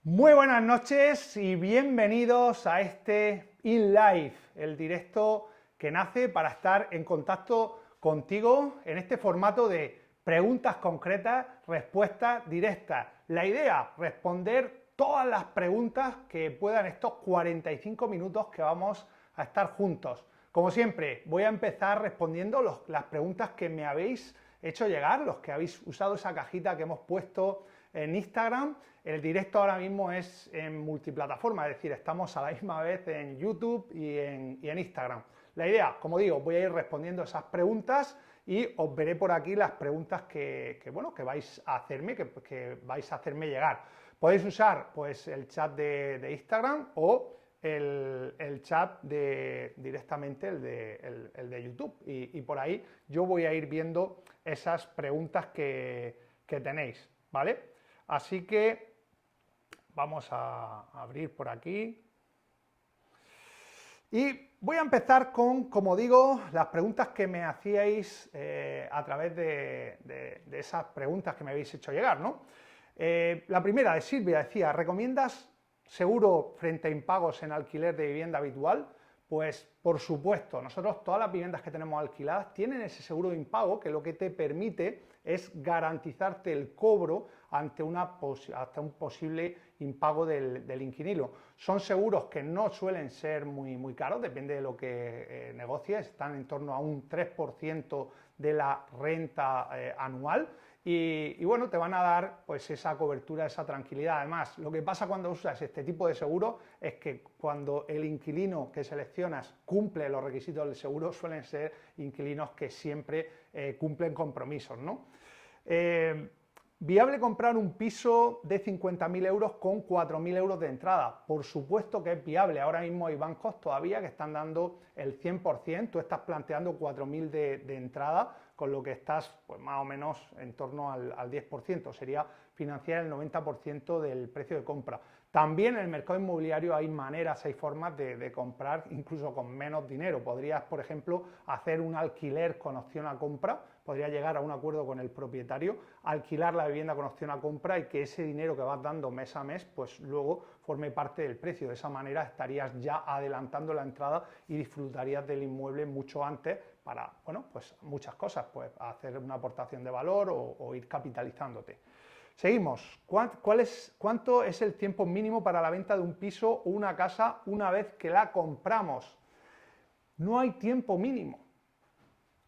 Muy buenas noches y bienvenidos a este InLive, el directo que nace para estar en contacto contigo en este formato de preguntas concretas, respuestas directas. La idea, responder todas las preguntas que puedan estos 45 minutos que vamos a estar juntos. Como siempre, voy a empezar respondiendo las preguntas que me habéis hecho llegar, los que habéis usado esa cajita que hemos puesto en Instagram. El directo ahora mismo es en multiplataforma, es decir, estamos a la misma vez en YouTube y en Instagram. La idea, como digo, voy a ir respondiendo esas preguntas y os veré por aquí las preguntas que vais a hacerme, que vais a hacerme llegar. Podéis usar pues el chat de Instagram o el chat directamente el de YouTube y por ahí yo voy a ir viendo esas preguntas que tenéis, ¿vale? Así que vamos a abrir por aquí y voy a empezar con, como digo, las preguntas que me hacíais a través de esas preguntas que me habéis hecho llegar, ¿no? La primera de Silvia decía, ¿recomiendas seguro frente a impagos en alquiler de vivienda habitual? Pues por supuesto, nosotros todas las viviendas que tenemos alquiladas tienen ese seguro de impago que lo que te permite es garantizarte el cobro ante un posible impago del inquilino. Son seguros que no suelen ser muy caros, depende de lo que negocies, están en torno a un 3% de la renta anual. Y bueno, te van a dar pues esa cobertura, esa tranquilidad. Además, lo que pasa cuando usas este tipo de seguro es que cuando el inquilino que seleccionas cumple los requisitos del seguro, suelen ser inquilinos que siempre cumplen compromisos, ¿no? ¿Viable comprar un piso de 50.000 euros con 4.000 euros de entrada? Por supuesto que es viable. Ahora mismo hay bancos todavía que están dando el 100%. Tú estás planteando 4.000 de entrada, con lo que estás pues, más o menos en torno al 10%. Sería financiar el 90% del precio de compra. También en el mercado inmobiliario hay maneras, hay formas de comprar incluso con menos dinero. Podrías, por ejemplo, hacer un alquiler con opción a compra, podrías llegar a un acuerdo con el propietario, alquilar la vivienda con opción a compra y que ese dinero que vas dando mes a mes, pues luego forme parte del precio. De esa manera estarías ya adelantando la entrada y disfrutarías del inmueble mucho antes para, bueno, pues muchas cosas, pues hacer una aportación de valor o ir capitalizándote. Seguimos. ¿Cuánto es el tiempo mínimo para la venta de un piso o una casa una vez que la compramos? No hay tiempo mínimo.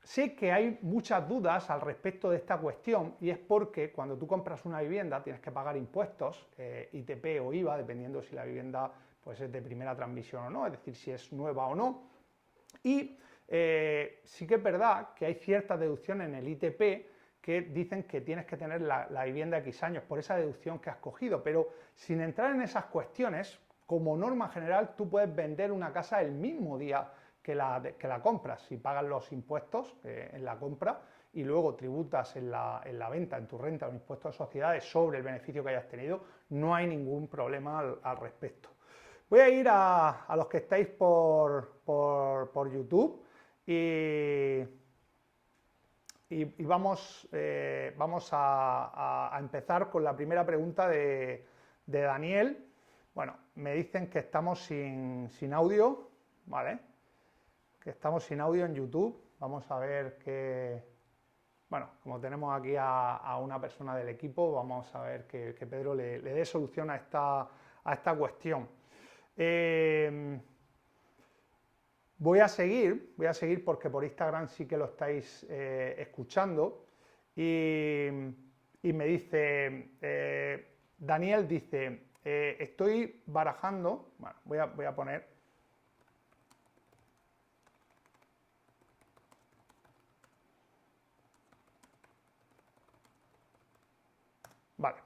Sé que hay muchas dudas al respecto de esta cuestión y es porque cuando tú compras una vivienda tienes que pagar impuestos, ITP o IVA, dependiendo si la vivienda pues, es de primera transmisión o no, es decir, si es nueva o no. Y sí que es verdad que hay ciertas deducciones en el ITP que dicen que tienes que tener la vivienda X años por esa deducción que has cogido, pero sin entrar en esas cuestiones, como norma general, tú puedes vender una casa el mismo día que la compras, si pagas los impuestos en la compra y luego tributas en la venta, en tu renta, los impuestos de sociedades sobre el beneficio que hayas tenido, no hay ningún problema al respecto. Voy a ir a los que estáis por YouTube y vamos a empezar con la primera pregunta de Daniel. Bueno, me dicen que estamos sin audio, ¿vale? Que estamos sin audio en YouTube. Vamos a ver qué... Bueno, como tenemos aquí a una persona del equipo, vamos a ver que Pedro le dé solución a esta cuestión. Voy a seguir porque por Instagram sí que lo estáis escuchando y me dice, Daniel dice, estoy barajando, bueno, voy a poner, vale.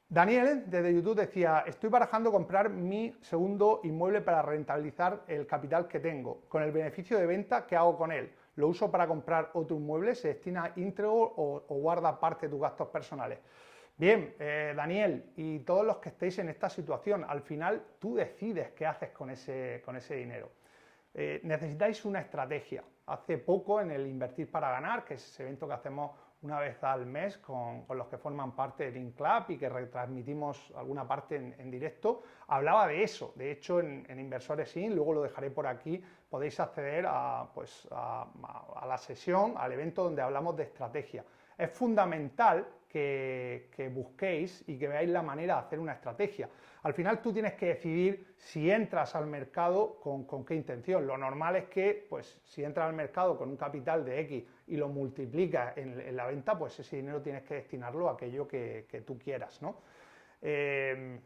Daniel, desde YouTube, decía, estoy barajando comprar mi segundo inmueble para rentabilizar el capital que tengo. Con el beneficio de venta, ¿qué hago con él? ¿Lo uso para comprar otro inmueble? ¿Se destina íntegro o guarda parte de tus gastos personales? Bien, Daniel, y todos los que estéis en esta situación, al final tú decides qué haces con ese dinero. Necesitáis una estrategia. Hace poco en el Invertir para Ganar, que es ese evento que hacemos una vez al mes con los que forman parte del INCLAB y que retransmitimos alguna parte en directo, hablaba de eso. De hecho, en Inversores IN, luego lo dejaré por aquí, podéis acceder a la sesión, al evento donde hablamos de estrategia. Es fundamental que busquéis y que veáis la manera de hacer una estrategia. Al final tú tienes que decidir si entras al mercado con qué intención. Lo normal es que, pues, si entras al mercado con un capital de X y lo multiplicas en la venta, pues ese dinero tienes que destinarlo a aquello que tú quieras, ¿no? Bien,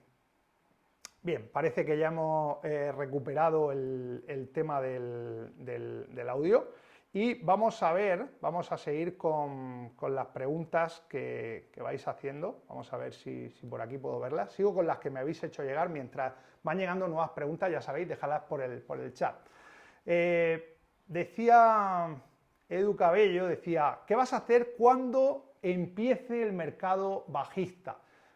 parece que ya hemos recuperado el tema del audio. Y vamos a seguir con las preguntas que vais haciendo. Vamos a ver si por aquí puedo verlas. Sigo con las que me habéis hecho llegar. Mientras van llegando nuevas preguntas, ya sabéis, dejadlas por el chat. Decía Edu Cabello, decía, ¿qué vas a hacer cuando empiece el mercado bajista?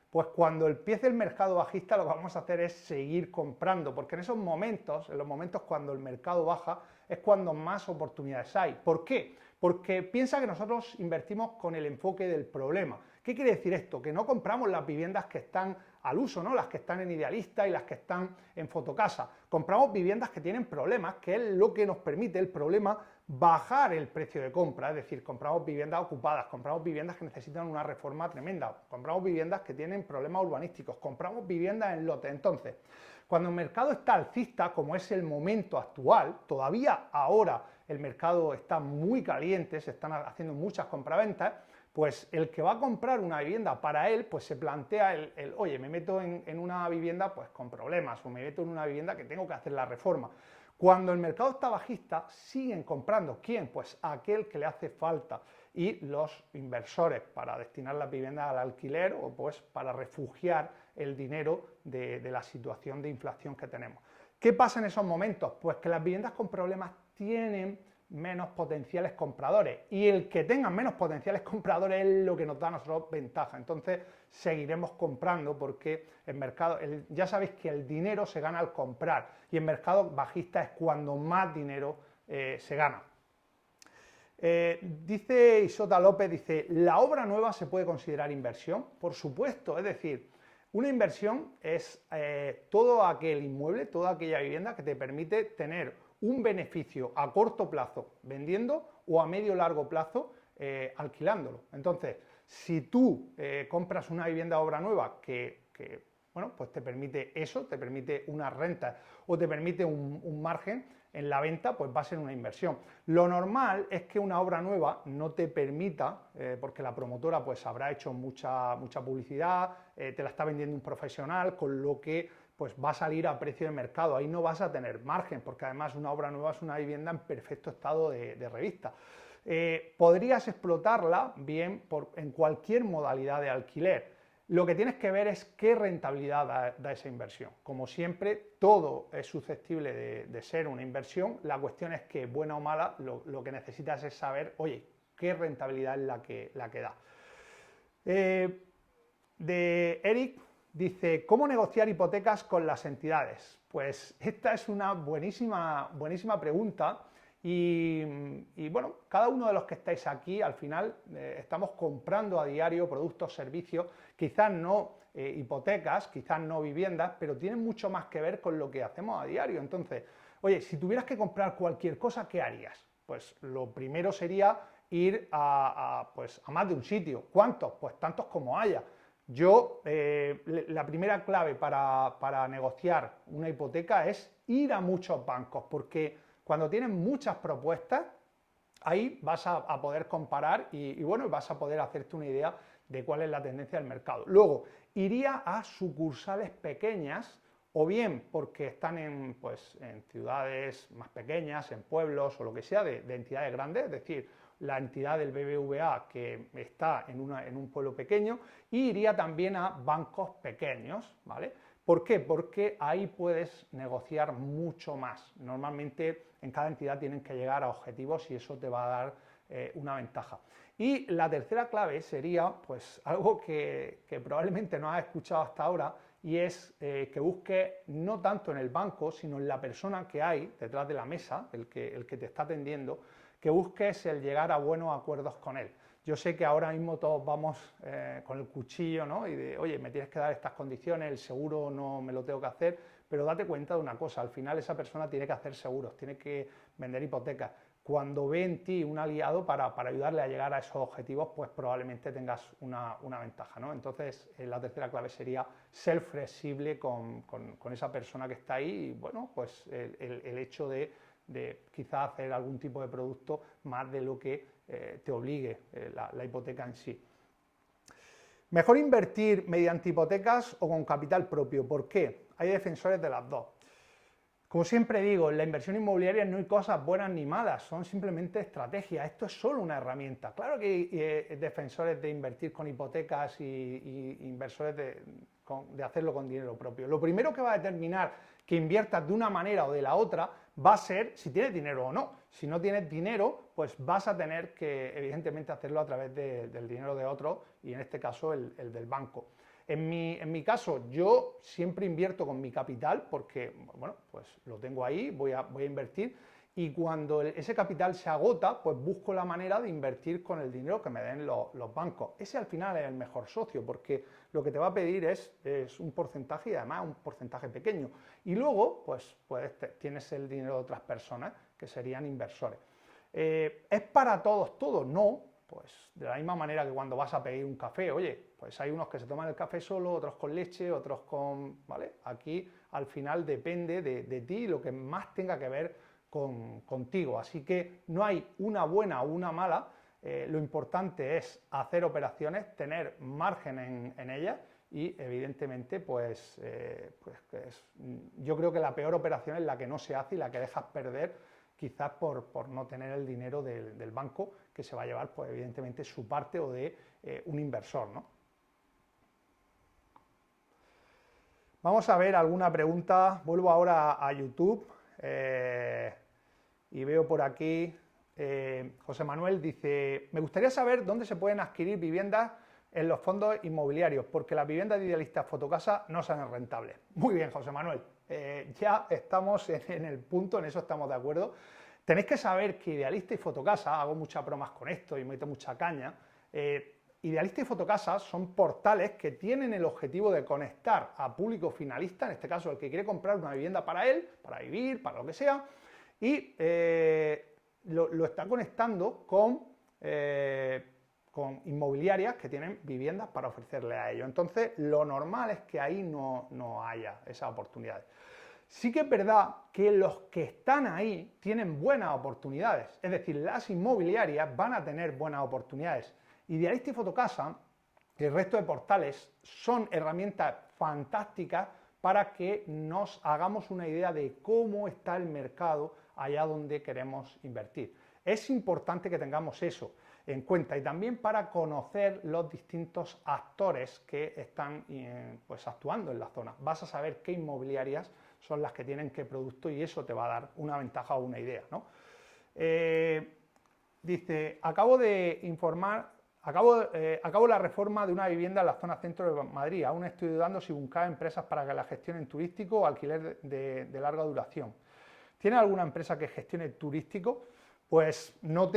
Pues cuando empiece el mercado bajista lo que vamos a hacer es seguir comprando, porque en esos momentos, en los momentos cuando el mercado baja, es cuando más oportunidades hay. ¿Por qué? Porque piensa que nosotros invertimos con el enfoque del problema. ¿Qué quiere decir esto? Que no compramos las viviendas que están al uso, ¿no? Las que están en Idealista y las que están en Fotocasa. Compramos viviendas que tienen problemas, que es lo que nos permite el problema bajar el precio de compra, es decir, compramos viviendas ocupadas, compramos viviendas que necesitan una reforma tremenda, compramos viviendas que tienen problemas urbanísticos, compramos viviendas en lote. Entonces, cuando el mercado está alcista, como es el momento actual, todavía ahora el mercado está muy caliente, se están haciendo muchas compraventas, pues el que va a comprar una vivienda para él, pues se plantea oye, me meto en una vivienda pues con problemas, o me meto en una vivienda que tengo que hacer la reforma. Cuando el mercado está bajista, siguen comprando. ¿Quién? Pues aquel que le hace falta. y los inversores para destinar las viviendas al alquiler o pues para refugiar el dinero de la situación de inflación que tenemos. ¿Qué pasa en esos momentos? Pues que las viviendas con problemas tienen menos potenciales compradores y el que tengan menos potenciales compradores es lo que nos da a nosotros ventaja. Entonces seguiremos comprando porque el mercado, ya sabéis que el dinero se gana al comprar y en mercados bajistas es cuando más dinero se gana. Dice Isota López, dice, ¿la obra nueva se puede considerar inversión? Por supuesto, es decir, una inversión es todo aquel inmueble, toda aquella vivienda que te permite tener un beneficio a corto plazo vendiendo o a medio largo plazo alquilándolo. Entonces, si tú compras una vivienda obra nueva que bueno, pues te permite eso, te permite una renta o te permite un margen en la venta, pues va a ser una inversión. Lo normal es que una obra nueva no te permita, porque la promotora pues habrá hecho mucha publicidad, te la está vendiendo un profesional, con lo que pues va a salir a precio de mercado, ahí no vas a tener margen, porque además una obra nueva es una vivienda en perfecto estado de revista. Podrías explotarla bien en cualquier modalidad de alquiler. Lo que tienes que ver es qué rentabilidad da esa inversión. Como siempre, todo es susceptible de ser una inversión. La cuestión es que, buena o mala, lo que necesitas es saber, oye, qué rentabilidad es la que da. De Eric dice, ¿cómo negociar hipotecas con las entidades? Pues esta es una buenísima pregunta. Y bueno, cada uno de los que estáis aquí, al final estamos comprando a diario productos, servicios, quizás no hipotecas, quizás no viviendas, pero tienen mucho más que ver con lo que hacemos a diario. Entonces, oye, si tuvieras que comprar cualquier cosa, ¿qué harías? Pues lo primero sería ir pues, a más de un sitio. ¿Cuántos? Pues tantos como haya. Yo, la primera clave para negociar una hipoteca es ir a muchos bancos, porque cuando tienes muchas propuestas, ahí vas a poder comparar y bueno, vas a poder hacerte una idea de cuál es la tendencia del mercado. Luego, iría a sucursales pequeñas, o bien porque están pues, en ciudades más pequeñas, en pueblos o lo que sea, de entidades grandes, es decir, la entidad del BBVA que está en un pueblo pequeño, y iría también a bancos pequeños, ¿vale? ¿Por qué? Porque ahí puedes negociar mucho más. Normalmente en cada entidad tienen que llegar a objetivos y eso te va a dar una ventaja. Y la tercera clave sería pues algo que probablemente no has escuchado hasta ahora, y es que busques no tanto en el banco, sino en la persona que hay detrás de la mesa, el que te está atendiendo, que busques el llegar a buenos acuerdos con él. Yo sé que ahora mismo todos vamos con el cuchillo, ¿no? Y de, oye, me tienes que dar estas condiciones, el seguro no me lo tengo que hacer, pero date cuenta de una cosa, al final esa persona tiene que hacer seguros, tiene que vender hipotecas. Cuando ve en ti un aliado para ayudarle a llegar a esos objetivos, pues probablemente tengas una ventaja, ¿no? Entonces, la tercera clave sería ser flexible con esa persona que está ahí y, bueno, pues el hecho de quizás hacer algún tipo de producto más de lo que te obligue la hipoteca en sí. Mejor invertir mediante hipotecas o con capital propio. ¿Por qué? Hay defensores de las dos. Como siempre digo, en la inversión inmobiliaria no hay cosas buenas ni malas, son simplemente estrategias. Esto es solo una herramienta. Claro que hay defensores de invertir con hipotecas y inversores de hacerlo con dinero propio. Lo primero que va a determinar que inviertas de una manera o de la otra va a ser si tienes dinero o no. Si no tienes dinero, pues vas a tener que, evidentemente, hacerlo a través del dinero de otro, y en este caso el del banco. En mi caso, yo siempre invierto con mi capital porque, bueno, pues lo tengo ahí, voy a invertir, y cuando ese capital se agota, pues busco la manera de invertir con el dinero que me den los bancos. Ese al final es el mejor socio, porque lo que te va a pedir es un porcentaje, y además un porcentaje pequeño. Y luego, pues tienes el dinero de otras personas, que serían inversores. ¿Es para todos todo? No. Pues de la misma manera que cuando vas a pedir un café, oye, pues hay unos que se toman el café solo, otros con leche, otros con, ¿vale? Aquí al final depende de ti, lo que más tenga que ver contigo. Así que no hay una buena o una mala, lo importante es hacer operaciones, tener margen en ellas, y evidentemente yo creo que la peor operación es la que no se hace y la que dejas perder quizás por no tener el dinero del banco que se va a llevar, pues evidentemente su parte o de un inversor, ¿no? Vamos a ver alguna pregunta. Vuelvo ahora a YouTube y veo por aquí, José Manuel dice, me gustaría saber dónde se pueden adquirir viviendas en los fondos inmobiliarios, porque las viviendas de Idealista Fotocasa no son rentables. Muy bien, José Manuel, ya estamos en el punto, en eso estamos de acuerdo. Tenéis que saber que Idealista y Fotocasa, hago muchas bromas con esto y meto mucha caña, Idealista y Fotocasa son portales que tienen el objetivo de conectar a público finalista, en este caso el que quiere comprar una vivienda para él, para vivir, para lo que sea, y lo está conectando con inmobiliarias que tienen viviendas para ofrecerle a ellos. Entonces, lo normal es que ahí no haya esas oportunidades. Sí que es verdad que los que están ahí tienen buenas oportunidades, es decir, las inmobiliarias van a tener buenas oportunidades. Idealista y Fotocasa, el resto de portales, son herramientas fantásticas para que nos hagamos una idea de cómo está el mercado allá donde queremos invertir. Es importante que tengamos eso en cuenta y también para conocer los distintos actores que están pues, actuando en la zona. Vas a saber qué inmobiliarias son las que tienen qué producto y eso te va a dar una ventaja o una idea, ¿no? Dice, acabo la reforma de una vivienda en la zona centro de Madrid. Aún estoy dudando si buscar empresas para que la gestionen turístico o alquiler de larga duración. ¿Tiene alguna empresa que gestione turístico? Pues no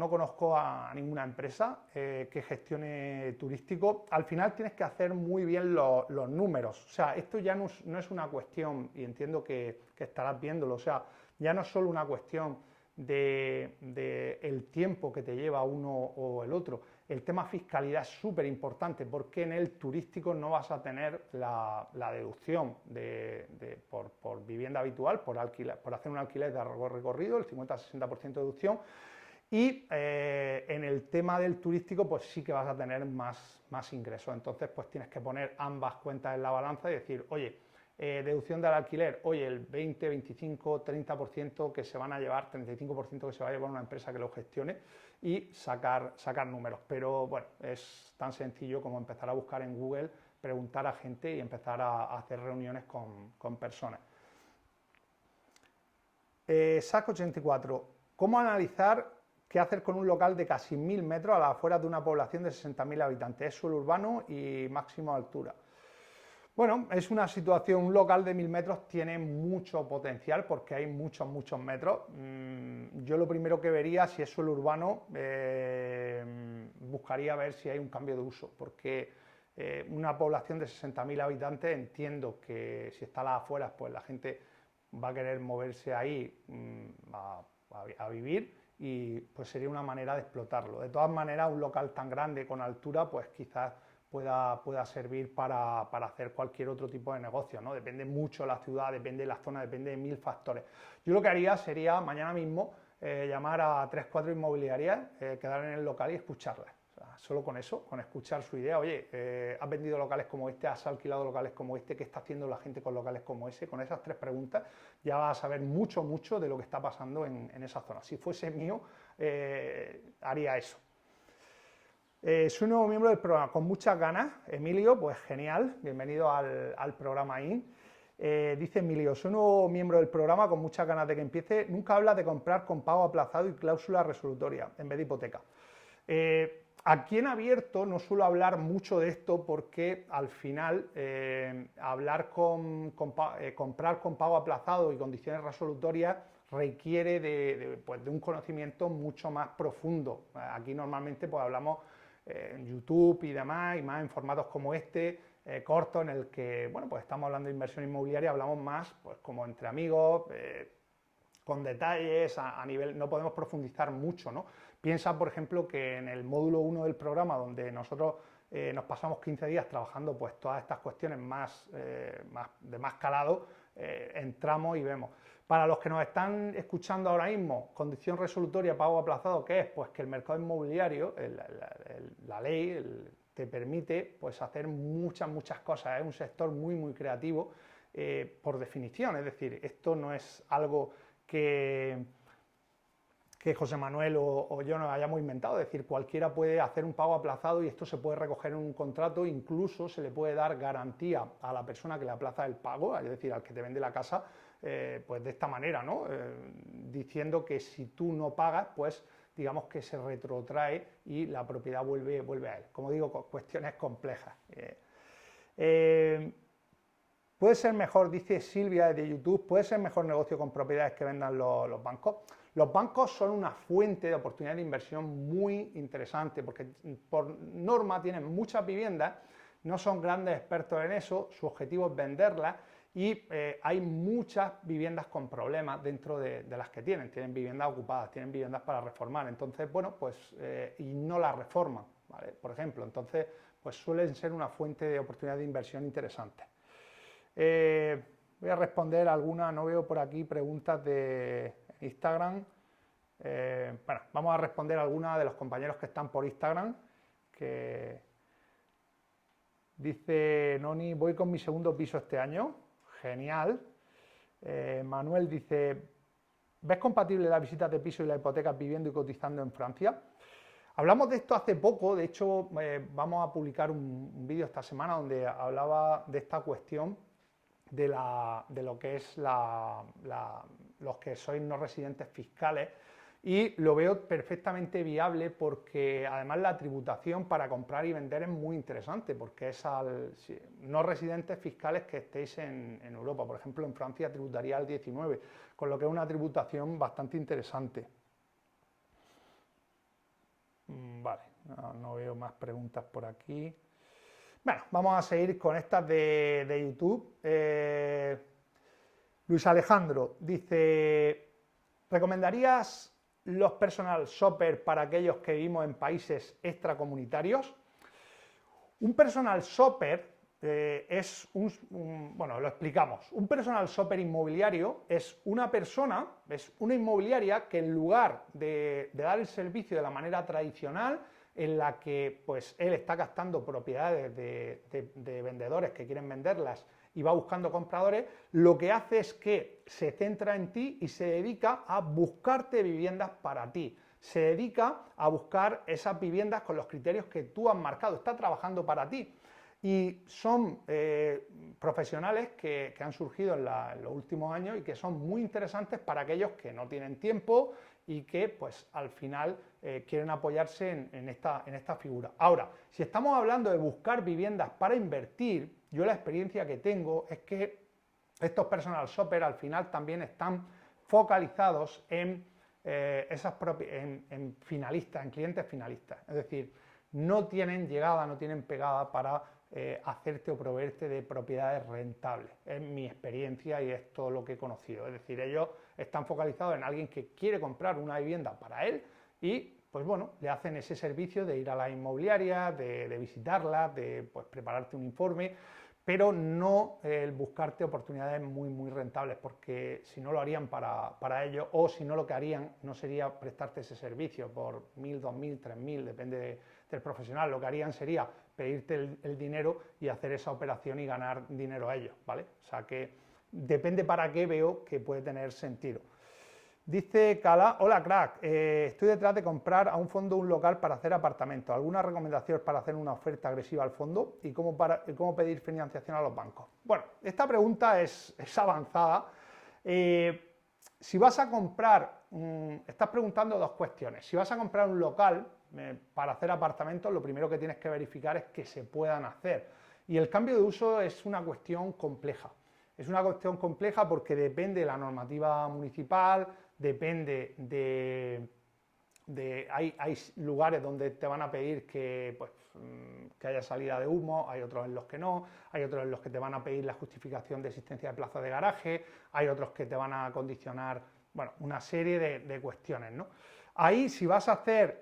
conozco a ninguna empresa que gestione turístico. Al final tienes que hacer muy bien los números. O sea, esto ya no es una cuestión, y entiendo que estarás viéndolo, o sea, ya no es solo una cuestión de el tiempo que te lleva uno o el otro. El tema fiscalidad es súper importante porque en el turístico no vas a tener la deducción por vivienda habitual, por hacer un alquiler de largo recorrido, el 50-60% de deducción. Y en el tema del turístico, pues sí que vas a tener más ingresos. Entonces, pues tienes que poner ambas cuentas en la balanza y decir, oye, deducción del alquiler, oye, el 20, 25, 30% que se van a llevar, 35% que se va a llevar una empresa que lo gestione y sacar números. Pero bueno, es tan sencillo como empezar a buscar en Google, preguntar a gente y empezar a hacer reuniones con personas. SAC84, ¿cómo analizar qué hacer con un local de casi 1000 metros a las afueras de una población de 60.000 habitantes? Es suelo urbano y máximo altura. Bueno, es una situación, un local de 1000 metros tiene mucho potencial porque hay muchos metros. Yo lo primero que vería, si es suelo urbano, buscaría ver si hay un cambio de uso, porque una población de 60.000 habitantes, entiendo que si está a las afueras, pues la gente va a querer moverse ahí a vivir y pues sería una manera de explotarlo. De todas maneras, un local tan grande con altura, pues quizás pueda servir para hacer cualquier otro tipo de negocio, ¿no? Depende mucho de la ciudad, depende de la zona, depende de 1000 factores. Yo lo que haría sería mañana mismo llamar a 3-4 inmobiliarias, quedar en el local y escucharlas. O sea, solo con eso, con escuchar su idea, oye, has vendido locales como este, has alquilado locales como este, ¿qué está haciendo la gente con locales como ese? Con esas 3 preguntas ya vas a saber mucho de lo que está pasando en esa zona. Si fuese mío, haría eso. Soy nuevo miembro del programa, con muchas ganas. Emilio, pues genial, bienvenido al programa ahí. Dice Emilio, soy nuevo miembro del programa, con muchas ganas de que empiece. Nunca habla de comprar con pago aplazado y cláusula resolutoria en vez de hipoteca. Aquí en abierto no suelo hablar mucho de esto porque al final hablar comprar con pago aplazado y condiciones resolutorias requiere de un conocimiento mucho más profundo. Aquí normalmente pues hablamos en YouTube y demás, y más en formatos como este, corto, en el que, bueno, pues estamos hablando de inversión inmobiliaria, hablamos más, pues como entre amigos, con detalles, a nivel, no podemos profundizar mucho, ¿no? Piensa, por ejemplo, que en el módulo 1 del programa, donde nosotros nos pasamos 15 días trabajando, pues todas estas cuestiones de más calado, entramos y vemos. Para los que nos están escuchando ahora mismo, condición resolutoria, pago aplazado, ¿qué es? Pues que el mercado inmobiliario, la ley, te permite pues, hacer muchas cosas. Es un sector muy creativo por definición. Es decir, esto no es algo que que José Manuel o yo nos hayamos inventado, es decir, cualquiera puede hacer un pago aplazado y esto se puede recoger en un contrato, incluso se le puede dar garantía a la persona que le aplaza el pago, es decir, al que te vende la casa, pues de esta manera, ¿no? Diciendo que si tú no pagas, pues digamos que se retrotrae y la propiedad vuelve a él. Como digo, cuestiones complejas. Puede ser mejor, dice Silvia de YouTube, puede ser mejor negocio con propiedades que vendan los bancos. Los bancos son una fuente de oportunidad de inversión muy interesante porque por norma tienen muchas viviendas, no son grandes expertos en eso, su objetivo es venderlas y hay muchas viviendas con problemas dentro de las que tienen viviendas ocupadas, tienen viviendas para reformar, entonces, bueno, pues, y no las reforman, ¿vale? Por ejemplo, entonces, pues suelen ser una fuente de oportunidad de inversión interesante. Voy a responder alguna, no veo por aquí preguntas de Instagram. Bueno, vamos a responder a algunas de los compañeros que están por Instagram, que dice Noni, voy con mi segundo piso este año, genial. Manuel dice, ¿ves compatible las visitas de piso y las hipotecas viviendo y cotizando en Francia? Hablamos de esto hace poco, de hecho vamos a publicar un vídeo esta semana donde hablaba de esta cuestión de lo que es los que sois no residentes fiscales y lo veo perfectamente viable porque además la tributación para comprar y vender es muy interesante porque es no residentes fiscales que estéis en Europa, por ejemplo en Francia tributaría al 19, con lo que es una tributación bastante interesante. Vale, no veo más preguntas por aquí. Bueno, vamos a seguir con estas de YouTube. Luis Alejandro dice, ¿recomendarías los personal shopper para aquellos que vivimos en países extracomunitarios? Un personal shopper es bueno, lo explicamos. Un personal shopper inmobiliario es una persona, es una inmobiliaria que en lugar de dar el servicio de la manera tradicional, en la que pues él está captando propiedades de vendedores que quieren venderlas y va buscando compradores, lo que hace es que se centra en ti y se dedica a buscarte viviendas para ti. Se dedica a buscar esas viviendas con los criterios que tú has marcado, está trabajando para ti. Y son profesionales que han surgido en los últimos años y que son muy interesantes para aquellos que no tienen tiempo y que pues al final quieren apoyarse en esta figura. Ahora, si estamos hablando de buscar viviendas para invertir, yo la experiencia que tengo es que estos personal shopper al final también están focalizados en finalistas, en clientes finalistas, es decir, no tienen llegada, no tienen pegada para hacerte o proveerte de propiedades rentables. Es mi experiencia y es todo lo que he conocido. Es decir, ellos están focalizados en alguien que quiere comprar una vivienda para él y, pues bueno, le hacen ese servicio de ir a la inmobiliaria, de visitarla, de pues, prepararte un informe, pero no el buscarte oportunidades muy rentables, porque si no lo harían para ellos, o si no lo que harían no sería prestarte ese servicio por 1.000, 2.000, 3.000, depende del profesional, lo que harían sería pedirte el dinero y hacer esa operación y ganar dinero a ellos, ¿vale? O sea que depende para qué veo que puede tener sentido. Dice Cala, hola crack, estoy detrás de comprar a un fondo un local para hacer apartamentos. ¿Alguna recomendación para hacer una oferta agresiva al fondo? ¿Y cómo pedir financiación a los bancos? Bueno, esta pregunta es avanzada. Si vas a comprar, estás preguntando dos cuestiones. Si vas a comprar un local para hacer apartamentos, lo primero que tienes que verificar es que se puedan hacer. Y el cambio de uso es una cuestión compleja. Es una cuestión compleja porque depende de la normativa municipal, depende hay lugares donde te van a pedir que haya salida de humo, hay otros en los que no, hay otros en los que te van a pedir la justificación de existencia de plaza de garaje, hay otros que te van a condicionar, bueno, una serie de cuestiones, ¿no? Ahí, si vas a hacer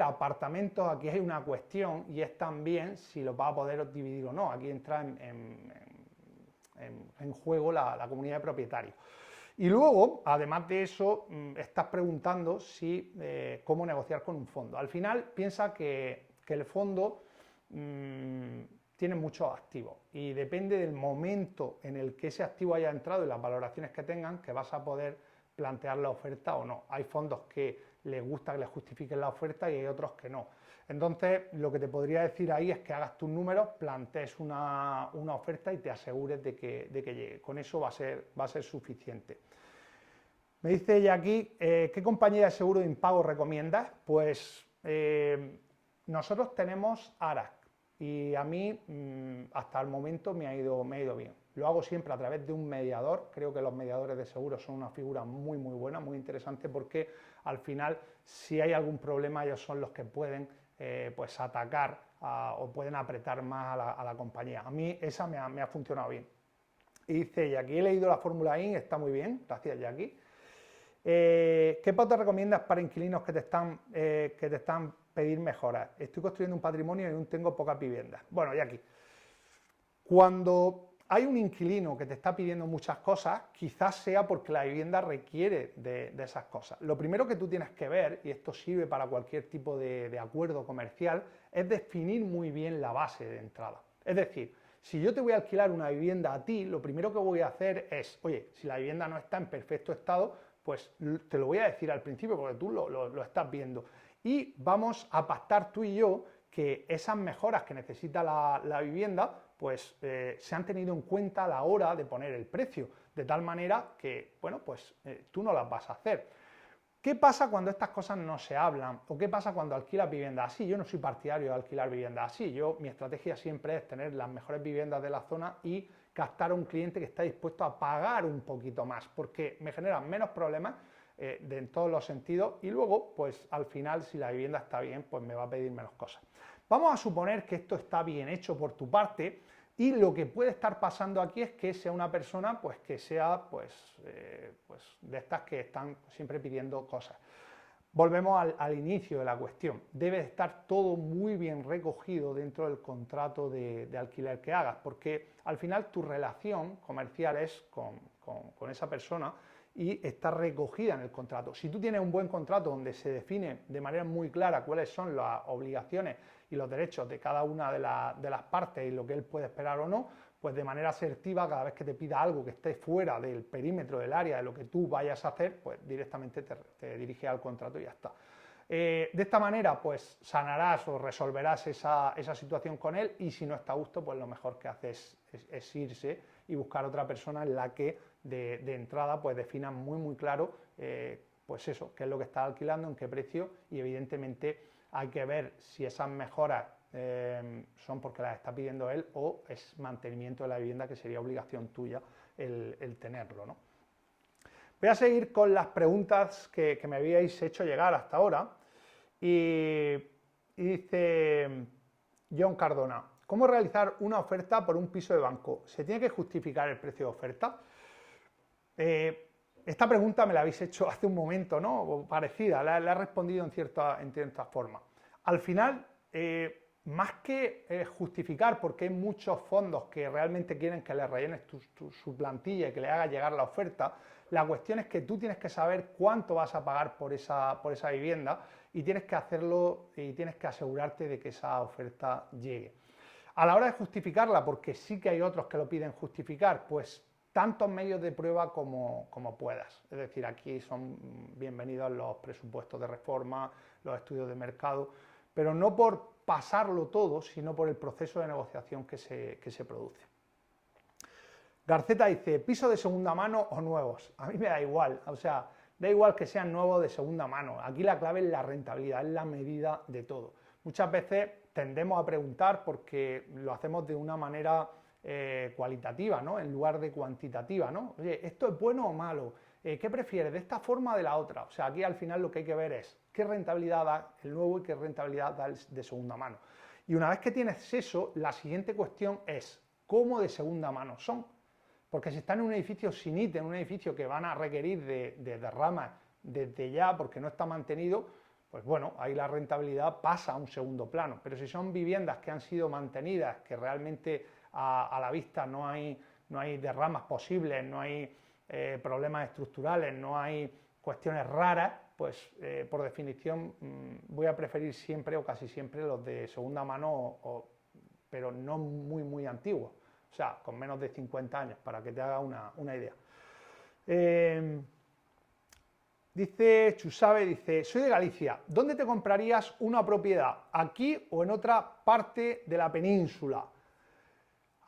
apartamentos, aquí hay una cuestión y es también si los vas a poder dividir o no. Aquí entra en juego la comunidad de propietarios. Y luego, además de eso, estás preguntando cómo negociar con un fondo. Al final, piensa que el fondo tiene muchos activos y depende del momento en el que ese activo haya entrado y las valoraciones que tengan, que vas a poder plantear la oferta o no. Hay fondos que les gusta que les justifiquen la oferta y hay otros que no. Entonces, lo que te podría decir ahí es que hagas tus números, plantees una oferta y te asegures de que llegue. Con eso va a ser suficiente. Me dice ella aquí, ¿qué compañía de seguro de impago recomiendas? Pues nosotros tenemos ARAC y a mí hasta el momento me ha ido bien. Lo hago siempre a través de un mediador. Creo que los mediadores de seguros son una figura muy buena, muy interesante, porque al final, si hay algún problema, ellos son los que pueden pues atacar o pueden apretar más a la compañía. A mí esa me ha funcionado bien. Y dice, Jackie, he leído la fórmula IN, está muy bien, gracias Jackie. ¿Qué pauta recomiendas para inquilinos que te están pedir mejoras? Estoy construyendo un patrimonio y aún tengo pocas viviendas. Bueno, Jackie, cuando hay un inquilino que te está pidiendo muchas cosas, quizás sea porque la vivienda requiere de esas cosas. Lo primero que tú tienes que ver, y esto sirve para cualquier tipo de acuerdo comercial, es definir muy bien la base de entrada. Es decir, si yo te voy a alquilar una vivienda a ti, lo primero que voy a hacer es, oye, si la vivienda no está en perfecto estado, pues te lo voy a decir al principio porque tú lo estás viendo. Y vamos a pactar tú y yo que esas mejoras que necesita la vivienda, pues se han tenido en cuenta a la hora de poner el precio, de tal manera que, bueno, pues tú no las vas a hacer. ¿Qué pasa cuando estas cosas no se hablan? ¿O qué pasa cuando alquilas viviendas así? Yo no soy partidario de alquilar viviendas así. Mi estrategia siempre es tener las mejores viviendas de la zona y captar a un cliente que está dispuesto a pagar un poquito más, porque me generan menos problemas en todos los sentidos y luego, pues al final, si la vivienda está bien, pues me va a pedir menos cosas. Vamos a suponer que esto está bien hecho por tu parte y lo que puede estar pasando aquí es que sea una persona pues que sea pues de estas que están siempre pidiendo cosas. Volvemos al inicio de la cuestión. Debe estar todo muy bien recogido dentro del contrato de alquiler que hagas, porque al final tu relación comercial es con esa persona y está recogida en el contrato. Si tú tienes un buen contrato donde se define de manera muy clara cuáles son las obligaciones y los derechos de cada una de las partes y lo que él puede esperar o no, pues de manera asertiva, cada vez que te pida algo que esté fuera del perímetro del área de lo que tú vayas a hacer, pues directamente te diriges al contrato y ya está. De esta manera, pues sanarás o resolverás esa situación con él, y si no está a gusto, pues lo mejor que haces es irse y buscar otra persona en la que de entrada pues definan muy claro pues eso, qué es lo que está alquilando, en qué precio, y evidentemente hay que ver si esas mejoras son porque las está pidiendo él o es mantenimiento de la vivienda, que sería obligación tuya el tenerlo, ¿no? Voy a seguir con las preguntas que me habíais hecho llegar hasta ahora y dice John Cardona, ¿cómo realizar una oferta por un piso de banco? ¿Se tiene que justificar el precio de oferta? Esta pregunta me la habéis hecho hace un momento, ¿no? O parecida, la he respondido en cierta forma. Al final, más que justificar, porque hay muchos fondos que realmente quieren que le rellenes su plantilla y que le hagas llegar la oferta, la cuestión es que tú tienes que saber cuánto vas a pagar por esa vivienda y tienes que hacerlo y tienes que asegurarte de que esa oferta llegue. A la hora de justificarla, porque sí que hay otros que lo piden justificar, pues tantos medios de prueba como puedas. Es decir, aquí son bienvenidos los presupuestos de reforma, los estudios de mercado, pero no por pasarlo todo, sino por el proceso de negociación que se produce. Garceta dice, ¿piso de segunda mano o nuevos? A mí me da igual, o sea, da igual que sean nuevos de segunda mano. Aquí la clave es la rentabilidad, es la medida de todo. Muchas veces tendemos a preguntar porque lo hacemos de una manera cualitativa, ¿no? En lugar de cuantitativa, ¿no? Oye, ¿esto es bueno o malo? ¿Qué prefieres, de esta forma o de la otra? O sea, aquí al final lo que hay que ver es qué rentabilidad da el nuevo y qué rentabilidad da el de segunda mano. Y una vez que tienes eso, la siguiente cuestión es cómo de segunda mano son. Porque si están en un edificio sin IT, en un edificio que van a requerir de derramas desde ya porque no está mantenido, pues bueno, ahí la rentabilidad pasa a un segundo plano. Pero si son viviendas que han sido mantenidas, que realmente a la vista no hay derramas posibles, no hay problemas estructurales, no hay cuestiones raras, pues por definición voy a preferir siempre o casi siempre los de segunda mano, pero no muy antiguos, o sea, con menos de 50 años, para que te haga una idea. Dice Chusabe, dice, soy de Galicia, ¿dónde te comprarías una propiedad? ¿Aquí o en otra parte de la península?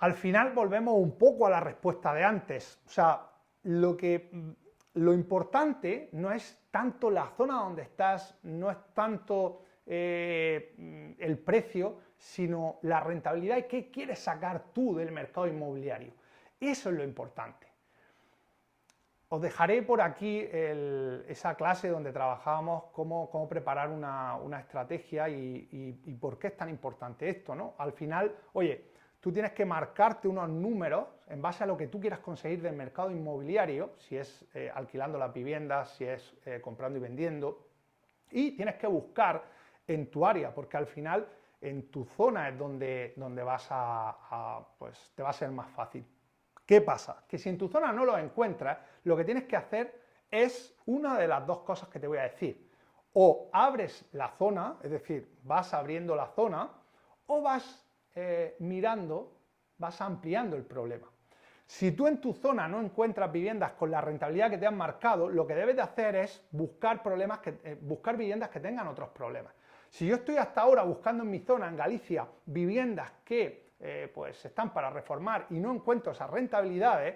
Al final volvemos un poco a la respuesta de antes. O sea, lo importante no es tanto la zona donde estás, no es tanto el precio, sino la rentabilidad y qué quieres sacar tú del mercado inmobiliario. Eso es lo importante. Os dejaré por aquí esa clase donde trabajábamos cómo preparar una estrategia y por qué es tan importante esto, ¿no? Al final, oye, tú tienes que marcarte unos números en base a lo que tú quieras conseguir del mercado inmobiliario, si es alquilando las viviendas, si es comprando y vendiendo, y tienes que buscar en tu área, porque al final en tu zona es donde vas pues te va a ser más fácil. ¿Qué pasa? Que si en tu zona no lo encuentras, lo que tienes que hacer es una de las dos cosas que te voy a decir. O abres la zona, es decir, vas abriendo la zona, o vas mirando, vas ampliando el problema. Si tú en tu zona no encuentras viviendas con la rentabilidad que te han marcado, lo que debes de hacer es buscar viviendas que tengan otros problemas. Si yo estoy hasta ahora buscando en mi zona, en Galicia, viviendas que pues están para reformar y no encuentro esas rentabilidades,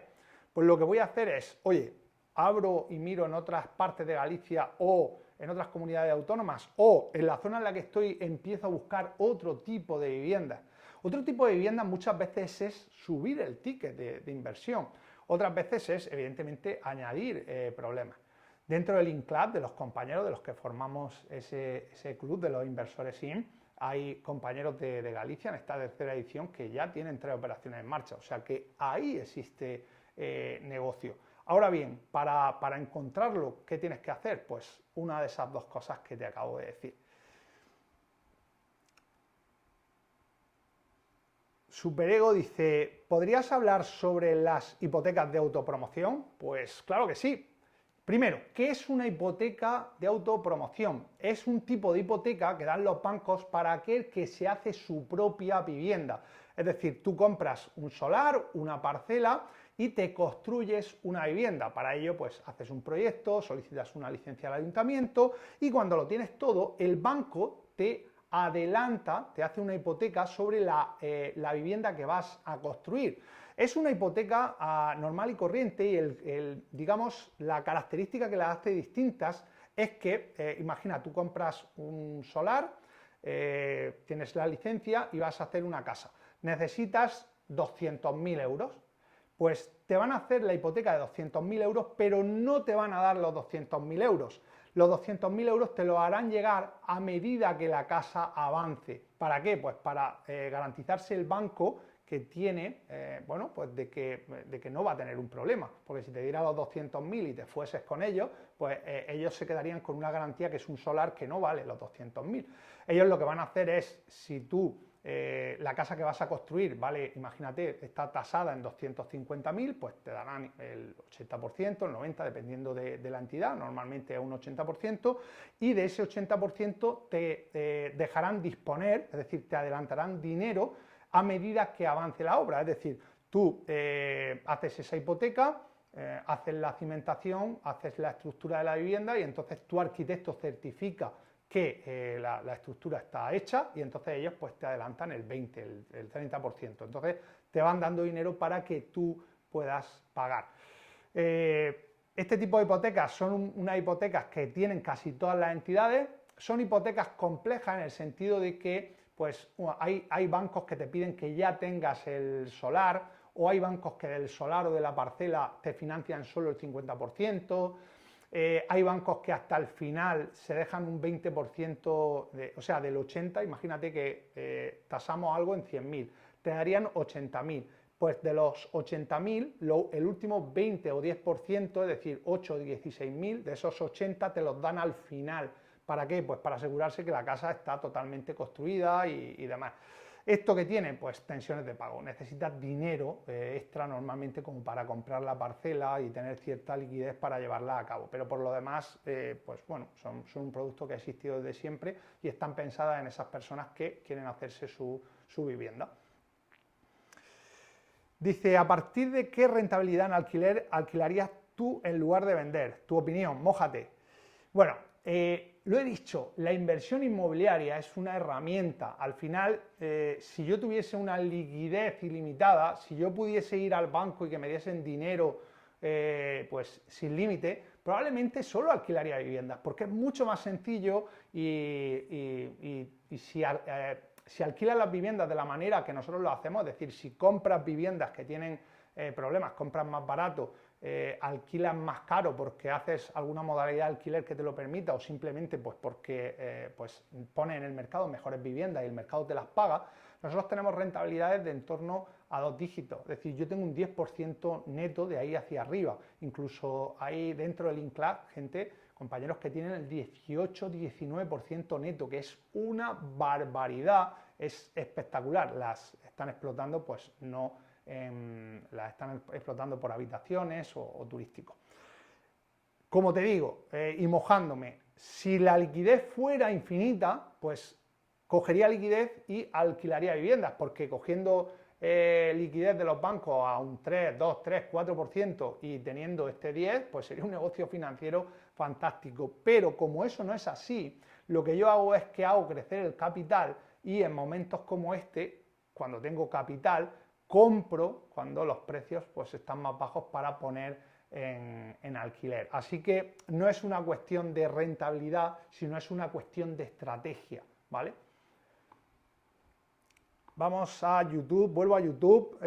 pues lo que voy a hacer es, oye, abro y miro en otras partes de Galicia o en otras comunidades autónomas o en la zona en la que estoy empiezo a buscar otro tipo de viviendas. Otro tipo de viviendas muchas veces es subir el ticket de inversión, otras veces es evidentemente añadir problemas. Dentro del INCLAB, de los compañeros de los que formamos ese club de los inversores IN, hay compañeros de Galicia en esta tercera edición que ya tienen 3 operaciones en marcha, o sea que ahí existe negocio. Ahora bien, para encontrarlo, ¿qué tienes que hacer? Pues una de esas dos cosas que te acabo de decir. Superego dice, ¿podrías hablar sobre las hipotecas de autopromoción? Pues claro que sí. Primero, ¿qué es una hipoteca de autopromoción? Es un tipo de hipoteca que dan los bancos para aquel que se hace su propia vivienda. Es decir, tú compras un solar, una parcela y te construyes una vivienda. Para ello, pues haces un proyecto, solicitas una licencia al ayuntamiento y cuando lo tienes todo, el banco te adelanta, te hace una hipoteca sobre la vivienda que vas a construir. Es una hipoteca normal y corriente y digamos, la característica que la hace distintas es que, imagina, tú compras un solar, tienes la licencia y vas a hacer una casa. Necesitas 200.000 euros. Pues te van a hacer la hipoteca de 200.000 euros, pero no te van a dar los 200.000 euros. Los 200.000 euros te los harán llegar a medida que la casa avance. ¿Para qué? Pues para garantizarse el banco que tiene, bueno, pues de que no va a tener un problema, porque si te diera los 200.000 y te fueses con ellos, pues ellos se quedarían con una garantía que es un solar que no vale los 200.000. Ellos lo que van a hacer es, si tú, la casa que vas a construir, vale, imagínate, está tasada en 250.000, pues te darán el 80%, el 90%, dependiendo de la entidad, normalmente es un 80%, y de ese 80% te dejarán disponer, es decir, te adelantarán dinero a medida que avance la obra. Es decir, tú haces esa hipoteca, haces la cimentación, haces la estructura de la vivienda y entonces tu arquitecto certifica que la estructura está hecha y entonces ellos pues te adelantan el 20, el 30%. Entonces te van dando dinero para que tú puedas pagar. Este tipo de hipotecas son unas hipotecas que tienen casi todas las entidades, son hipotecas complejas en el sentido de que pues hay bancos que te piden que ya tengas el solar, o hay bancos que del solar o de la parcela te financian solo el 50%, hay bancos que hasta el final se dejan un 20%, o sea, del 80%, imagínate que tasamos algo en 100.000, te darían 80.000. Pues de los 80.000, el último 20 o 10%, es decir, 8 o 16.000, de esos 80 te los dan al final. ¿Para qué? Pues para asegurarse que la casa está totalmente construida y demás. ¿Esto qué tiene? Pues tensiones de pago. Necesitas dinero extra normalmente como para comprar la parcela y tener cierta liquidez para llevarla a cabo. Pero por lo demás, pues bueno, son un producto que ha existido desde siempre y están pensadas en esas personas que quieren hacerse su vivienda. Dice, ¿a partir de qué rentabilidad en alquiler alquilarías tú en lugar de vender? Tu opinión, mójate. Bueno, lo he dicho, la inversión inmobiliaria es una herramienta. Al final, si yo tuviese una liquidez ilimitada, si yo pudiese ir al banco y que me diesen dinero pues sin límite, probablemente solo alquilaría viviendas, porque es mucho más sencillo y si alquilas las viviendas de la manera que nosotros lo hacemos, es decir, si compras viviendas que tienen problemas, compras más barato, alquilas más caro porque haces alguna modalidad de alquiler que te lo permita o simplemente pues porque pues pones en el mercado mejores viviendas y el mercado te las paga, nosotros tenemos rentabilidades de en torno a 2 dígitos, es decir, yo tengo un 10% neto de ahí hacia arriba, incluso hay dentro del INCLAD gente, compañeros que tienen el 18-19% neto, que es una barbaridad, es espectacular, las están explotando pues no las están explotando por habitaciones o turísticos. Como te digo, y mojándome, si la liquidez fuera infinita, pues cogería liquidez y alquilaría viviendas, porque cogiendo liquidez de los bancos a un 3, 2, 3, 4% y teniendo este 10, pues sería un negocio financiero fantástico. Pero como eso no es así, lo que yo hago es que hago crecer el capital y en momentos como este, cuando tengo capital, compro cuando los precios pues están más bajos para poner en alquiler. Así que no es una cuestión de rentabilidad, sino es una cuestión de estrategia, ¿vale? Vamos a YouTube, vuelvo a YouTube.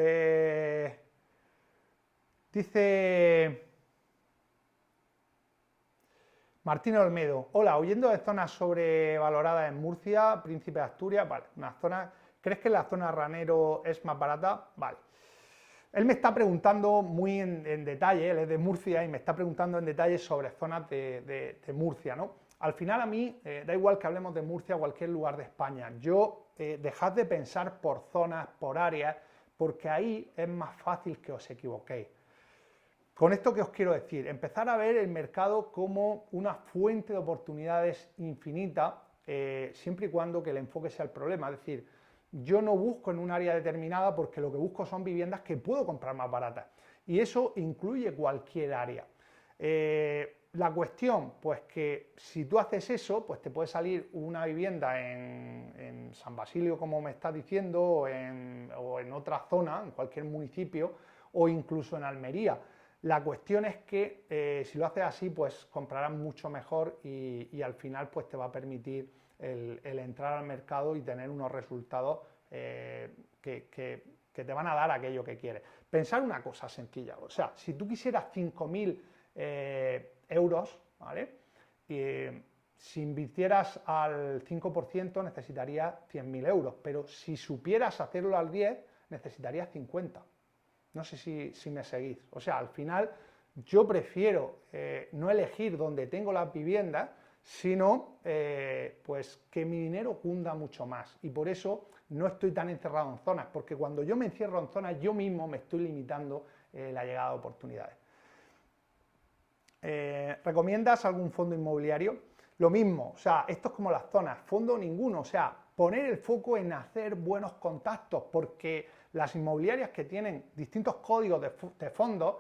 Dice Martín Olmedo, hola, huyendo de zonas sobrevaloradas en Murcia, Príncipe de Asturias, vale, una zona. ¿Crees que la zona Ranero es más barata? Vale. Él me está preguntando muy en detalle, él es de Murcia y me está preguntando en detalle sobre zonas de Murcia, ¿no? Al final a mí, da igual que hablemos de Murcia o cualquier lugar de España, dejad de pensar por zonas, por áreas, porque ahí es más fácil que os equivoquéis. Con esto, ¿qué os quiero decir? Empezar a ver el mercado como una fuente de oportunidades infinita, siempre y cuando que el enfoque sea el problema, es decir, yo no busco en un área determinada porque lo que busco son viviendas que puedo comprar más baratas. Y eso incluye cualquier área. La cuestión, pues que si tú haces eso, pues te puede salir una vivienda en San Basilio, como me estás diciendo, o en otra zona, en cualquier municipio, o incluso en Almería. La cuestión es que si lo haces así, pues comprarás mucho mejor y al final pues te va a permitir el entrar al mercado y tener unos resultados que te van a dar aquello que quieres. Pensar una cosa sencilla, o sea, si tú quisieras 5.000 euros, ¿vale? Si invirtieras al 5% necesitarías 100.000 euros, pero si supieras hacerlo al 10, necesitarías 50. No sé si me seguís. O sea, al final yo prefiero no elegir donde tengo las viviendas, sino pues que mi dinero cunda mucho más. Y por eso no estoy tan encerrado en zonas, porque cuando yo me encierro en zonas, yo mismo me estoy limitando la llegada de oportunidades. ¿Recomiendas algún fondo inmobiliario? Lo mismo, o sea, esto es como las zonas, fondo ninguno, o sea, poner el foco en hacer buenos contactos, porque las inmobiliarias que tienen distintos códigos de fondos,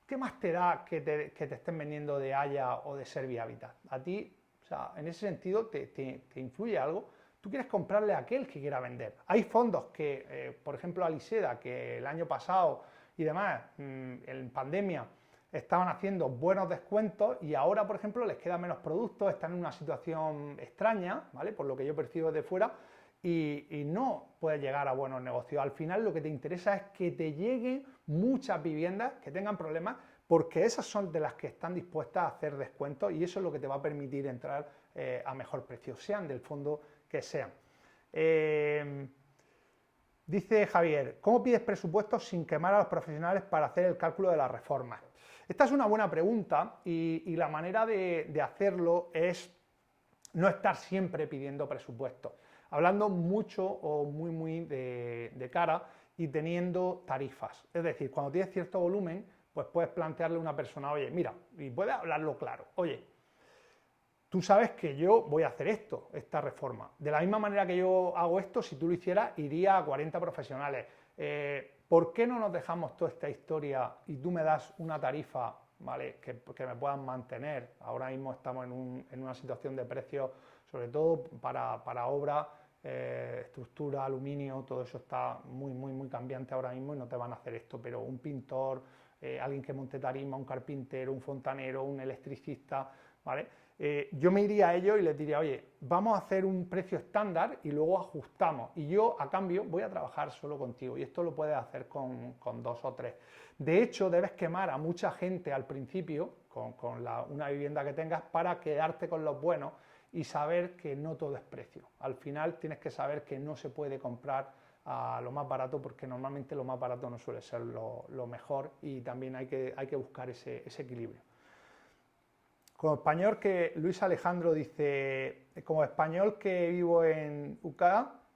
¿qué más te da que te estén vendiendo de Haya o de Servihabitat? A ti, o sea, en ese sentido, te influye algo. Tú quieres comprarle a aquel que quiera vender. Hay fondos que, por ejemplo, Aliseda, que el año pasado y demás, en pandemia, estaban haciendo buenos descuentos y ahora, por ejemplo, les queda menos productos, están en una situación extraña, ¿vale? Por lo que yo percibo desde fuera, y no puedes llegar a buenos negocios. Al final lo que te interesa es que te lleguen muchas viviendas que tengan problemas, porque esas son de las que están dispuestas a hacer descuentos y eso es lo que te va a permitir entrar a mejor precio, sean del fondo que sean. Dice Javier, ¿cómo pides presupuestos sin quemar a los profesionales para hacer el cálculo de las reformas? Esta es una buena pregunta y la manera de hacerlo es no estar siempre pidiendo presupuestos, hablando mucho o muy de cara y teniendo tarifas. Es decir, cuando tienes cierto volumen, pues puedes plantearle a una persona, oye, mira, y puedes hablarlo claro, oye, tú sabes que yo voy a hacer esta reforma. De la misma manera que yo hago esto, si tú lo hicieras, iría a 40 profesionales. ¿Por qué no nos dejamos toda esta historia y tú me das una tarifa ¿vale? Que me puedan mantener. Ahora mismo estamos en una situación de precios, sobre todo para obra, estructura, aluminio, todo eso está muy cambiante ahora mismo y no te van a hacer esto, pero un pintor, alguien que monte tarima, un carpintero, un fontanero, un electricista, ¿vale? Yo me iría a ellos y les diría, oye, vamos a hacer un precio estándar y luego ajustamos, y yo a cambio voy a trabajar solo contigo, y esto lo puedes hacer con 2 o 3. De hecho, debes quemar a mucha gente al principio con una vivienda que tengas para quedarte con los buenos y saber que no todo es precio. Al final tienes que saber que no se puede comprar a lo más barato, porque normalmente lo más barato no suele ser lo mejor, y también hay que buscar ese equilibrio. Como español, que Luis Alejandro dice, como español que vivo en UK,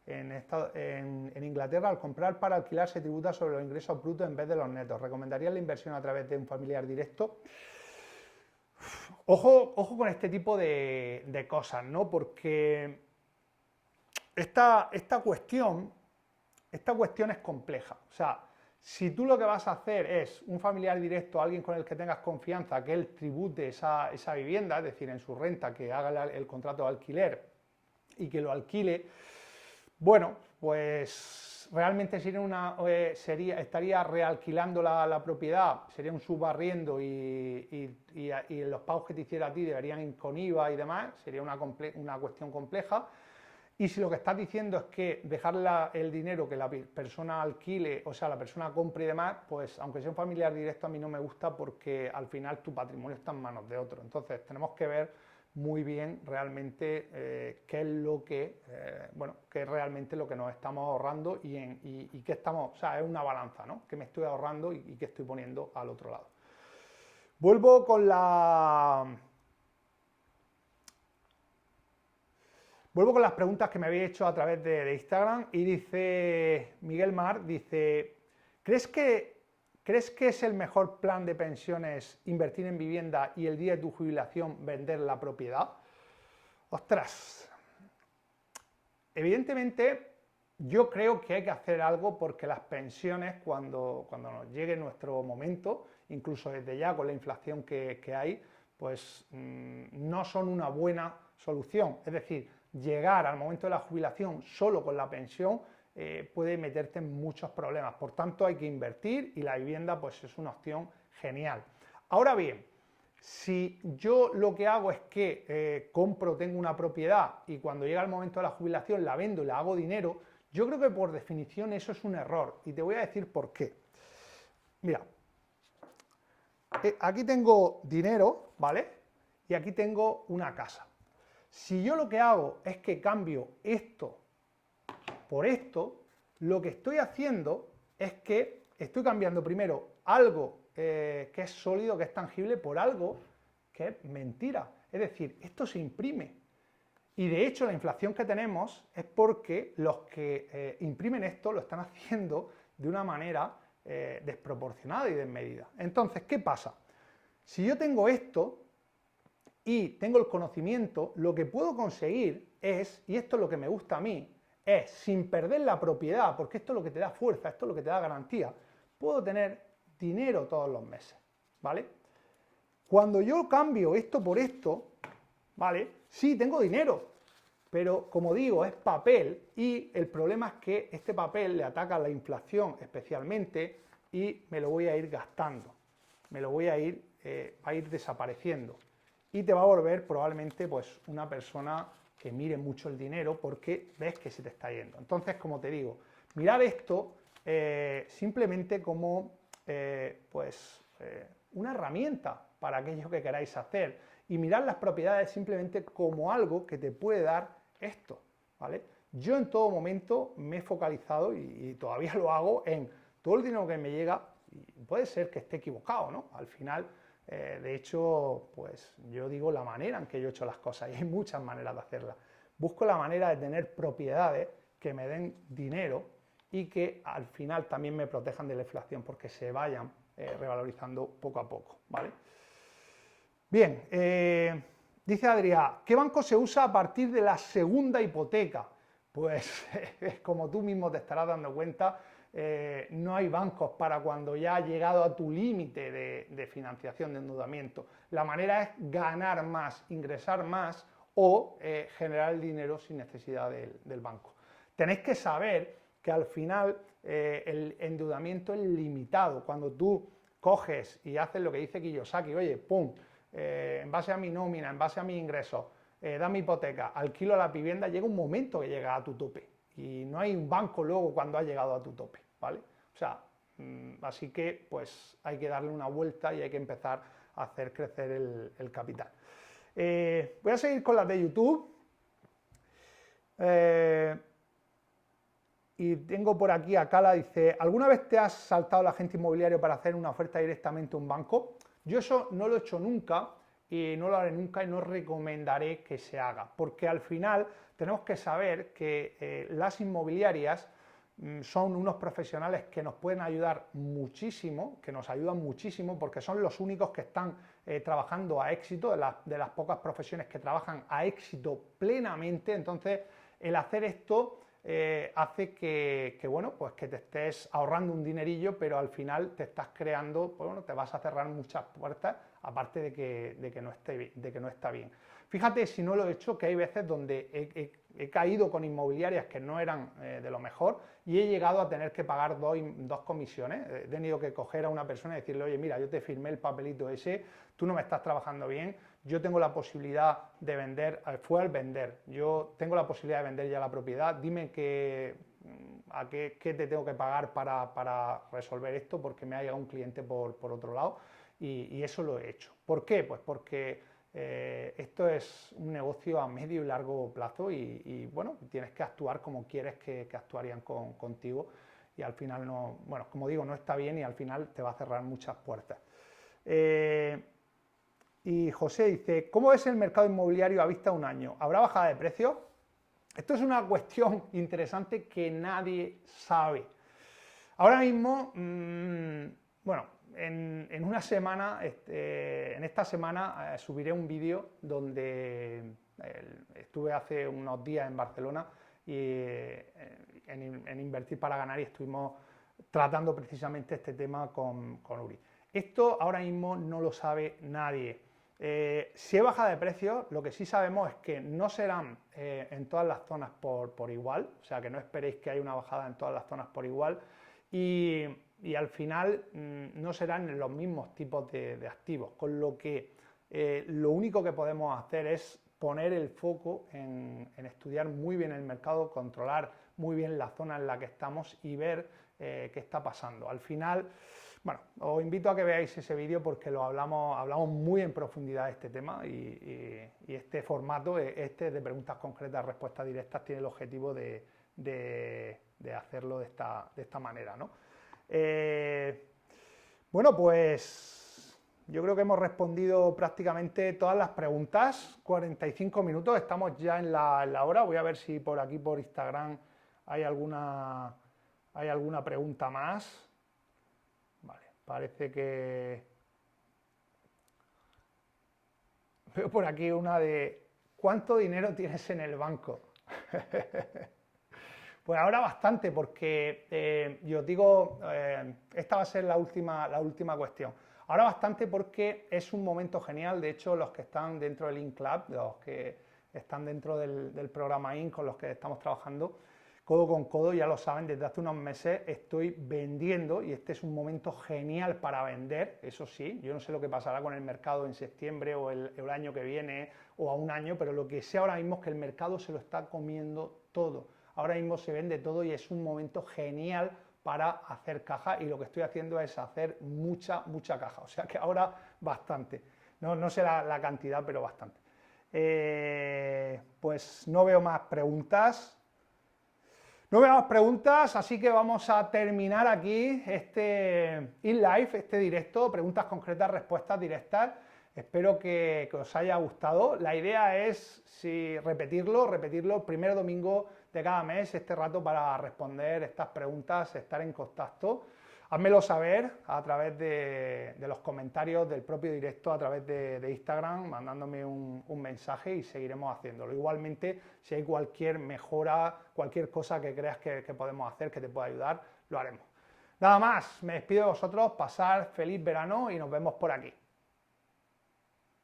en Inglaterra, al comprar para alquilar se tributa sobre los ingresos brutos en vez de los netos. ¿Recomendarías la inversión a través de un familiar directo? Ojo con este tipo de cosas, ¿no? Porque esta cuestión es compleja. O sea, si tú lo que vas a hacer es un familiar directo, alguien con el que tengas confianza, que él tribute esa vivienda, es decir, en su renta, que haga el contrato de alquiler y que lo alquile, bueno, pues realmente estaría realquilando la propiedad, sería un subarriendo, y los pagos que te hiciera a ti deberían ir con IVA y demás, sería una cuestión compleja. Y si lo que estás diciendo es que dejar el dinero que la persona alquile, o sea, la persona compre y demás, pues aunque sea un familiar directo, a mí no me gusta, porque al final tu patrimonio está en manos de otro. Entonces tenemos que ver muy bien realmente qué es lo que, qué es realmente lo que nos estamos ahorrando y qué estamos, o sea, es una balanza, ¿no? ¿Qué me estoy ahorrando y qué estoy poniendo al otro lado? Vuelvo con las preguntas que me habéis hecho a través de Instagram, y dice Miguel Mar, dice, ¿crees que es el mejor plan de pensiones invertir en vivienda y el día de tu jubilación vender la propiedad? Ostras, evidentemente yo creo que hay que hacer algo, porque las pensiones, cuando nos llegue nuestro momento, incluso desde ya con la inflación que hay, pues no son una buena solución. Es decir, llegar al momento de la jubilación solo con la pensión puede meterte en muchos problemas. Por tanto, hay que invertir, y la vivienda pues es una opción genial. Ahora bien, si yo lo que hago es que tengo una propiedad, y cuando llega el momento de la jubilación la vendo y la hago dinero, yo creo que por definición eso es un error, y te voy a decir por qué. Mira, aquí tengo dinero, ¿vale? Y aquí tengo una casa. Si yo lo que hago es que cambio esto por esto, lo que estoy haciendo es que estoy cambiando primero algo que es sólido, que es tangible, por algo que es mentira. Es decir, esto se imprime. Y de hecho la inflación que tenemos es porque los que imprimen esto lo están haciendo de una manera desproporcionada y desmedida. Entonces, ¿qué pasa? Si yo tengo esto y tengo el conocimiento, lo que puedo conseguir es, y esto es lo que me gusta a mí, es, sin perder la propiedad, porque esto es lo que te da fuerza, esto es lo que te da garantía, puedo tener dinero todos los meses, ¿vale? Cuando yo cambio esto por esto, ¿vale? Sí, tengo dinero, pero como digo, es papel, y el problema es que este papel le ataca a la inflación especialmente, y me lo voy a ir gastando, va a ir desapareciendo, y te va a volver probablemente pues una persona que mire mucho el dinero, porque ves que se te está yendo. Entonces, como te digo, mirad esto simplemente como una herramienta para aquello que queráis hacer, y mirad las propiedades simplemente como algo que te puede dar esto, ¿vale? Yo en todo momento me he focalizado, y todavía lo hago, en todo el dinero que me llega, y puede ser que esté equivocado, ¿no? Al final, de hecho, pues yo digo la manera en que yo he hecho las cosas, y hay muchas maneras de hacerlas. Busco la manera de tener propiedades que me den dinero y que al final también me protejan de la inflación, porque se vayan revalorizando poco a poco, ¿vale? Bien, dice Adrián, ¿qué banco se usa a partir de la segunda hipoteca? Pues como tú mismo te estarás dando cuenta, no hay bancos para cuando ya has llegado a tu límite de financiación, de endeudamiento. La manera es ganar más, ingresar más o generar el dinero sin necesidad del banco. Tenéis que saber que al final el endeudamiento es limitado. Cuando tú coges y haces lo que dice Kiyosaki, oye, pum, en base a mi nómina, en base a mis ingresos, da mi hipoteca, alquilo la vivienda, llega un momento que llega a tu tope y no hay un banco luego cuando has llegado a tu tope, ¿vale? O sea, así que pues hay que darle una vuelta y hay que empezar a hacer crecer el capital. Voy a seguir con las de YouTube. Y tengo por aquí a Cala, dice, ¿alguna vez te has saltado el agente inmobiliario para hacer una oferta directamente a un banco? Yo eso no lo he hecho nunca y no lo haré nunca y no recomendaré que se haga, porque al final tenemos que saber que las inmobiliarias son unos profesionales que nos pueden ayudar muchísimo, que nos ayudan muchísimo porque son los únicos que están trabajando a éxito, de las pocas profesiones que trabajan a éxito plenamente. Entonces, el hacer esto hace que, bueno, pues que te estés ahorrando un dinerillo, pero al final te estás creando, pues bueno, te vas a cerrar muchas puertas, aparte de que no está bien. Fíjate, si no lo he hecho, que hay veces donde he caído con inmobiliarias que no eran de lo mejor y he llegado a tener que pagar dos comisiones. He tenido que coger a una persona y decirle, oye, mira, yo te firmé el papelito ese, tú no me estás trabajando bien, yo tengo la posibilidad de vender, fue al vender, yo tengo la posibilidad de vender ya la propiedad, dime qué te tengo que pagar para resolver esto, porque me ha llegado un cliente por otro lado, y eso lo he hecho. ¿Por qué? Pues porque esto es un negocio a medio y largo plazo y bueno, tienes que actuar como quieres que actuarían contigo, y al final no, bueno, como digo, no está bien y al final te va a cerrar muchas puertas. Y José dice, ¿cómo es el mercado inmobiliario a vista de un año? ¿Habrá bajada de precios? Esto es una cuestión interesante que nadie sabe. Ahora mismo, bueno, en una semana, en esta semana subiré un vídeo donde estuve hace unos días en Barcelona y en Invertir para Ganar, y estuvimos tratando precisamente este tema con Uri. Esto ahora mismo no lo sabe nadie. Si hay bajada de precios, lo que sí sabemos es que no serán en todas las zonas por igual, o sea que no esperéis que haya una bajada en todas las zonas por igual, y al final no serán en los mismos tipos de activos, con lo que lo único que podemos hacer es poner el foco en estudiar muy bien el mercado, controlar muy bien la zona en la que estamos y ver qué está pasando. Al final, bueno, os invito a que veáis ese vídeo porque lo hablamos muy en profundidad de este tema, y este formato, este de preguntas concretas, respuestas directas, tiene el objetivo de hacerlo de esta manera, ¿no? Bueno, pues yo creo que hemos respondido prácticamente todas las preguntas. 45 minutos, estamos ya en la hora. Voy a ver si por aquí, por Instagram, hay alguna pregunta más. Vale, parece que veo por aquí una de ¿cuánto dinero tienes en el banco? Pues ahora bastante, porque yo os digo, esta va a ser la última cuestión. Ahora bastante porque es un momento genial. De hecho, los que están dentro del InClub, los que están dentro del programa IN, con los que estamos trabajando codo con codo, ya lo saben, desde hace unos meses estoy vendiendo y este es un momento genial para vender. Eso sí, yo no sé lo que pasará con el mercado en septiembre o el año que viene o a un año, pero lo que sé ahora mismo es que el mercado se lo está comiendo todo. Ahora mismo se vende todo y es un momento genial para hacer caja, y lo que estoy haciendo es hacer mucha caja, o sea que ahora bastante. No sé la cantidad, pero bastante. Pues no veo más preguntas. No veo más preguntas, así que vamos a terminar aquí este in-live, este directo, preguntas concretas, respuestas directas. Espero que os haya gustado. La idea es repetirlo el primer domingo de cada mes, este rato para responder estas preguntas, estar en contacto. házmelo saber a través de los comentarios del propio directo, a través de Instagram, mandándome un mensaje y seguiremos haciéndolo. Igualmente, si hay cualquier mejora, cualquier cosa que creas que podemos hacer que te pueda ayudar, lo haremos. Nada más, me despido de vosotros, pasar feliz verano y nos vemos por aquí.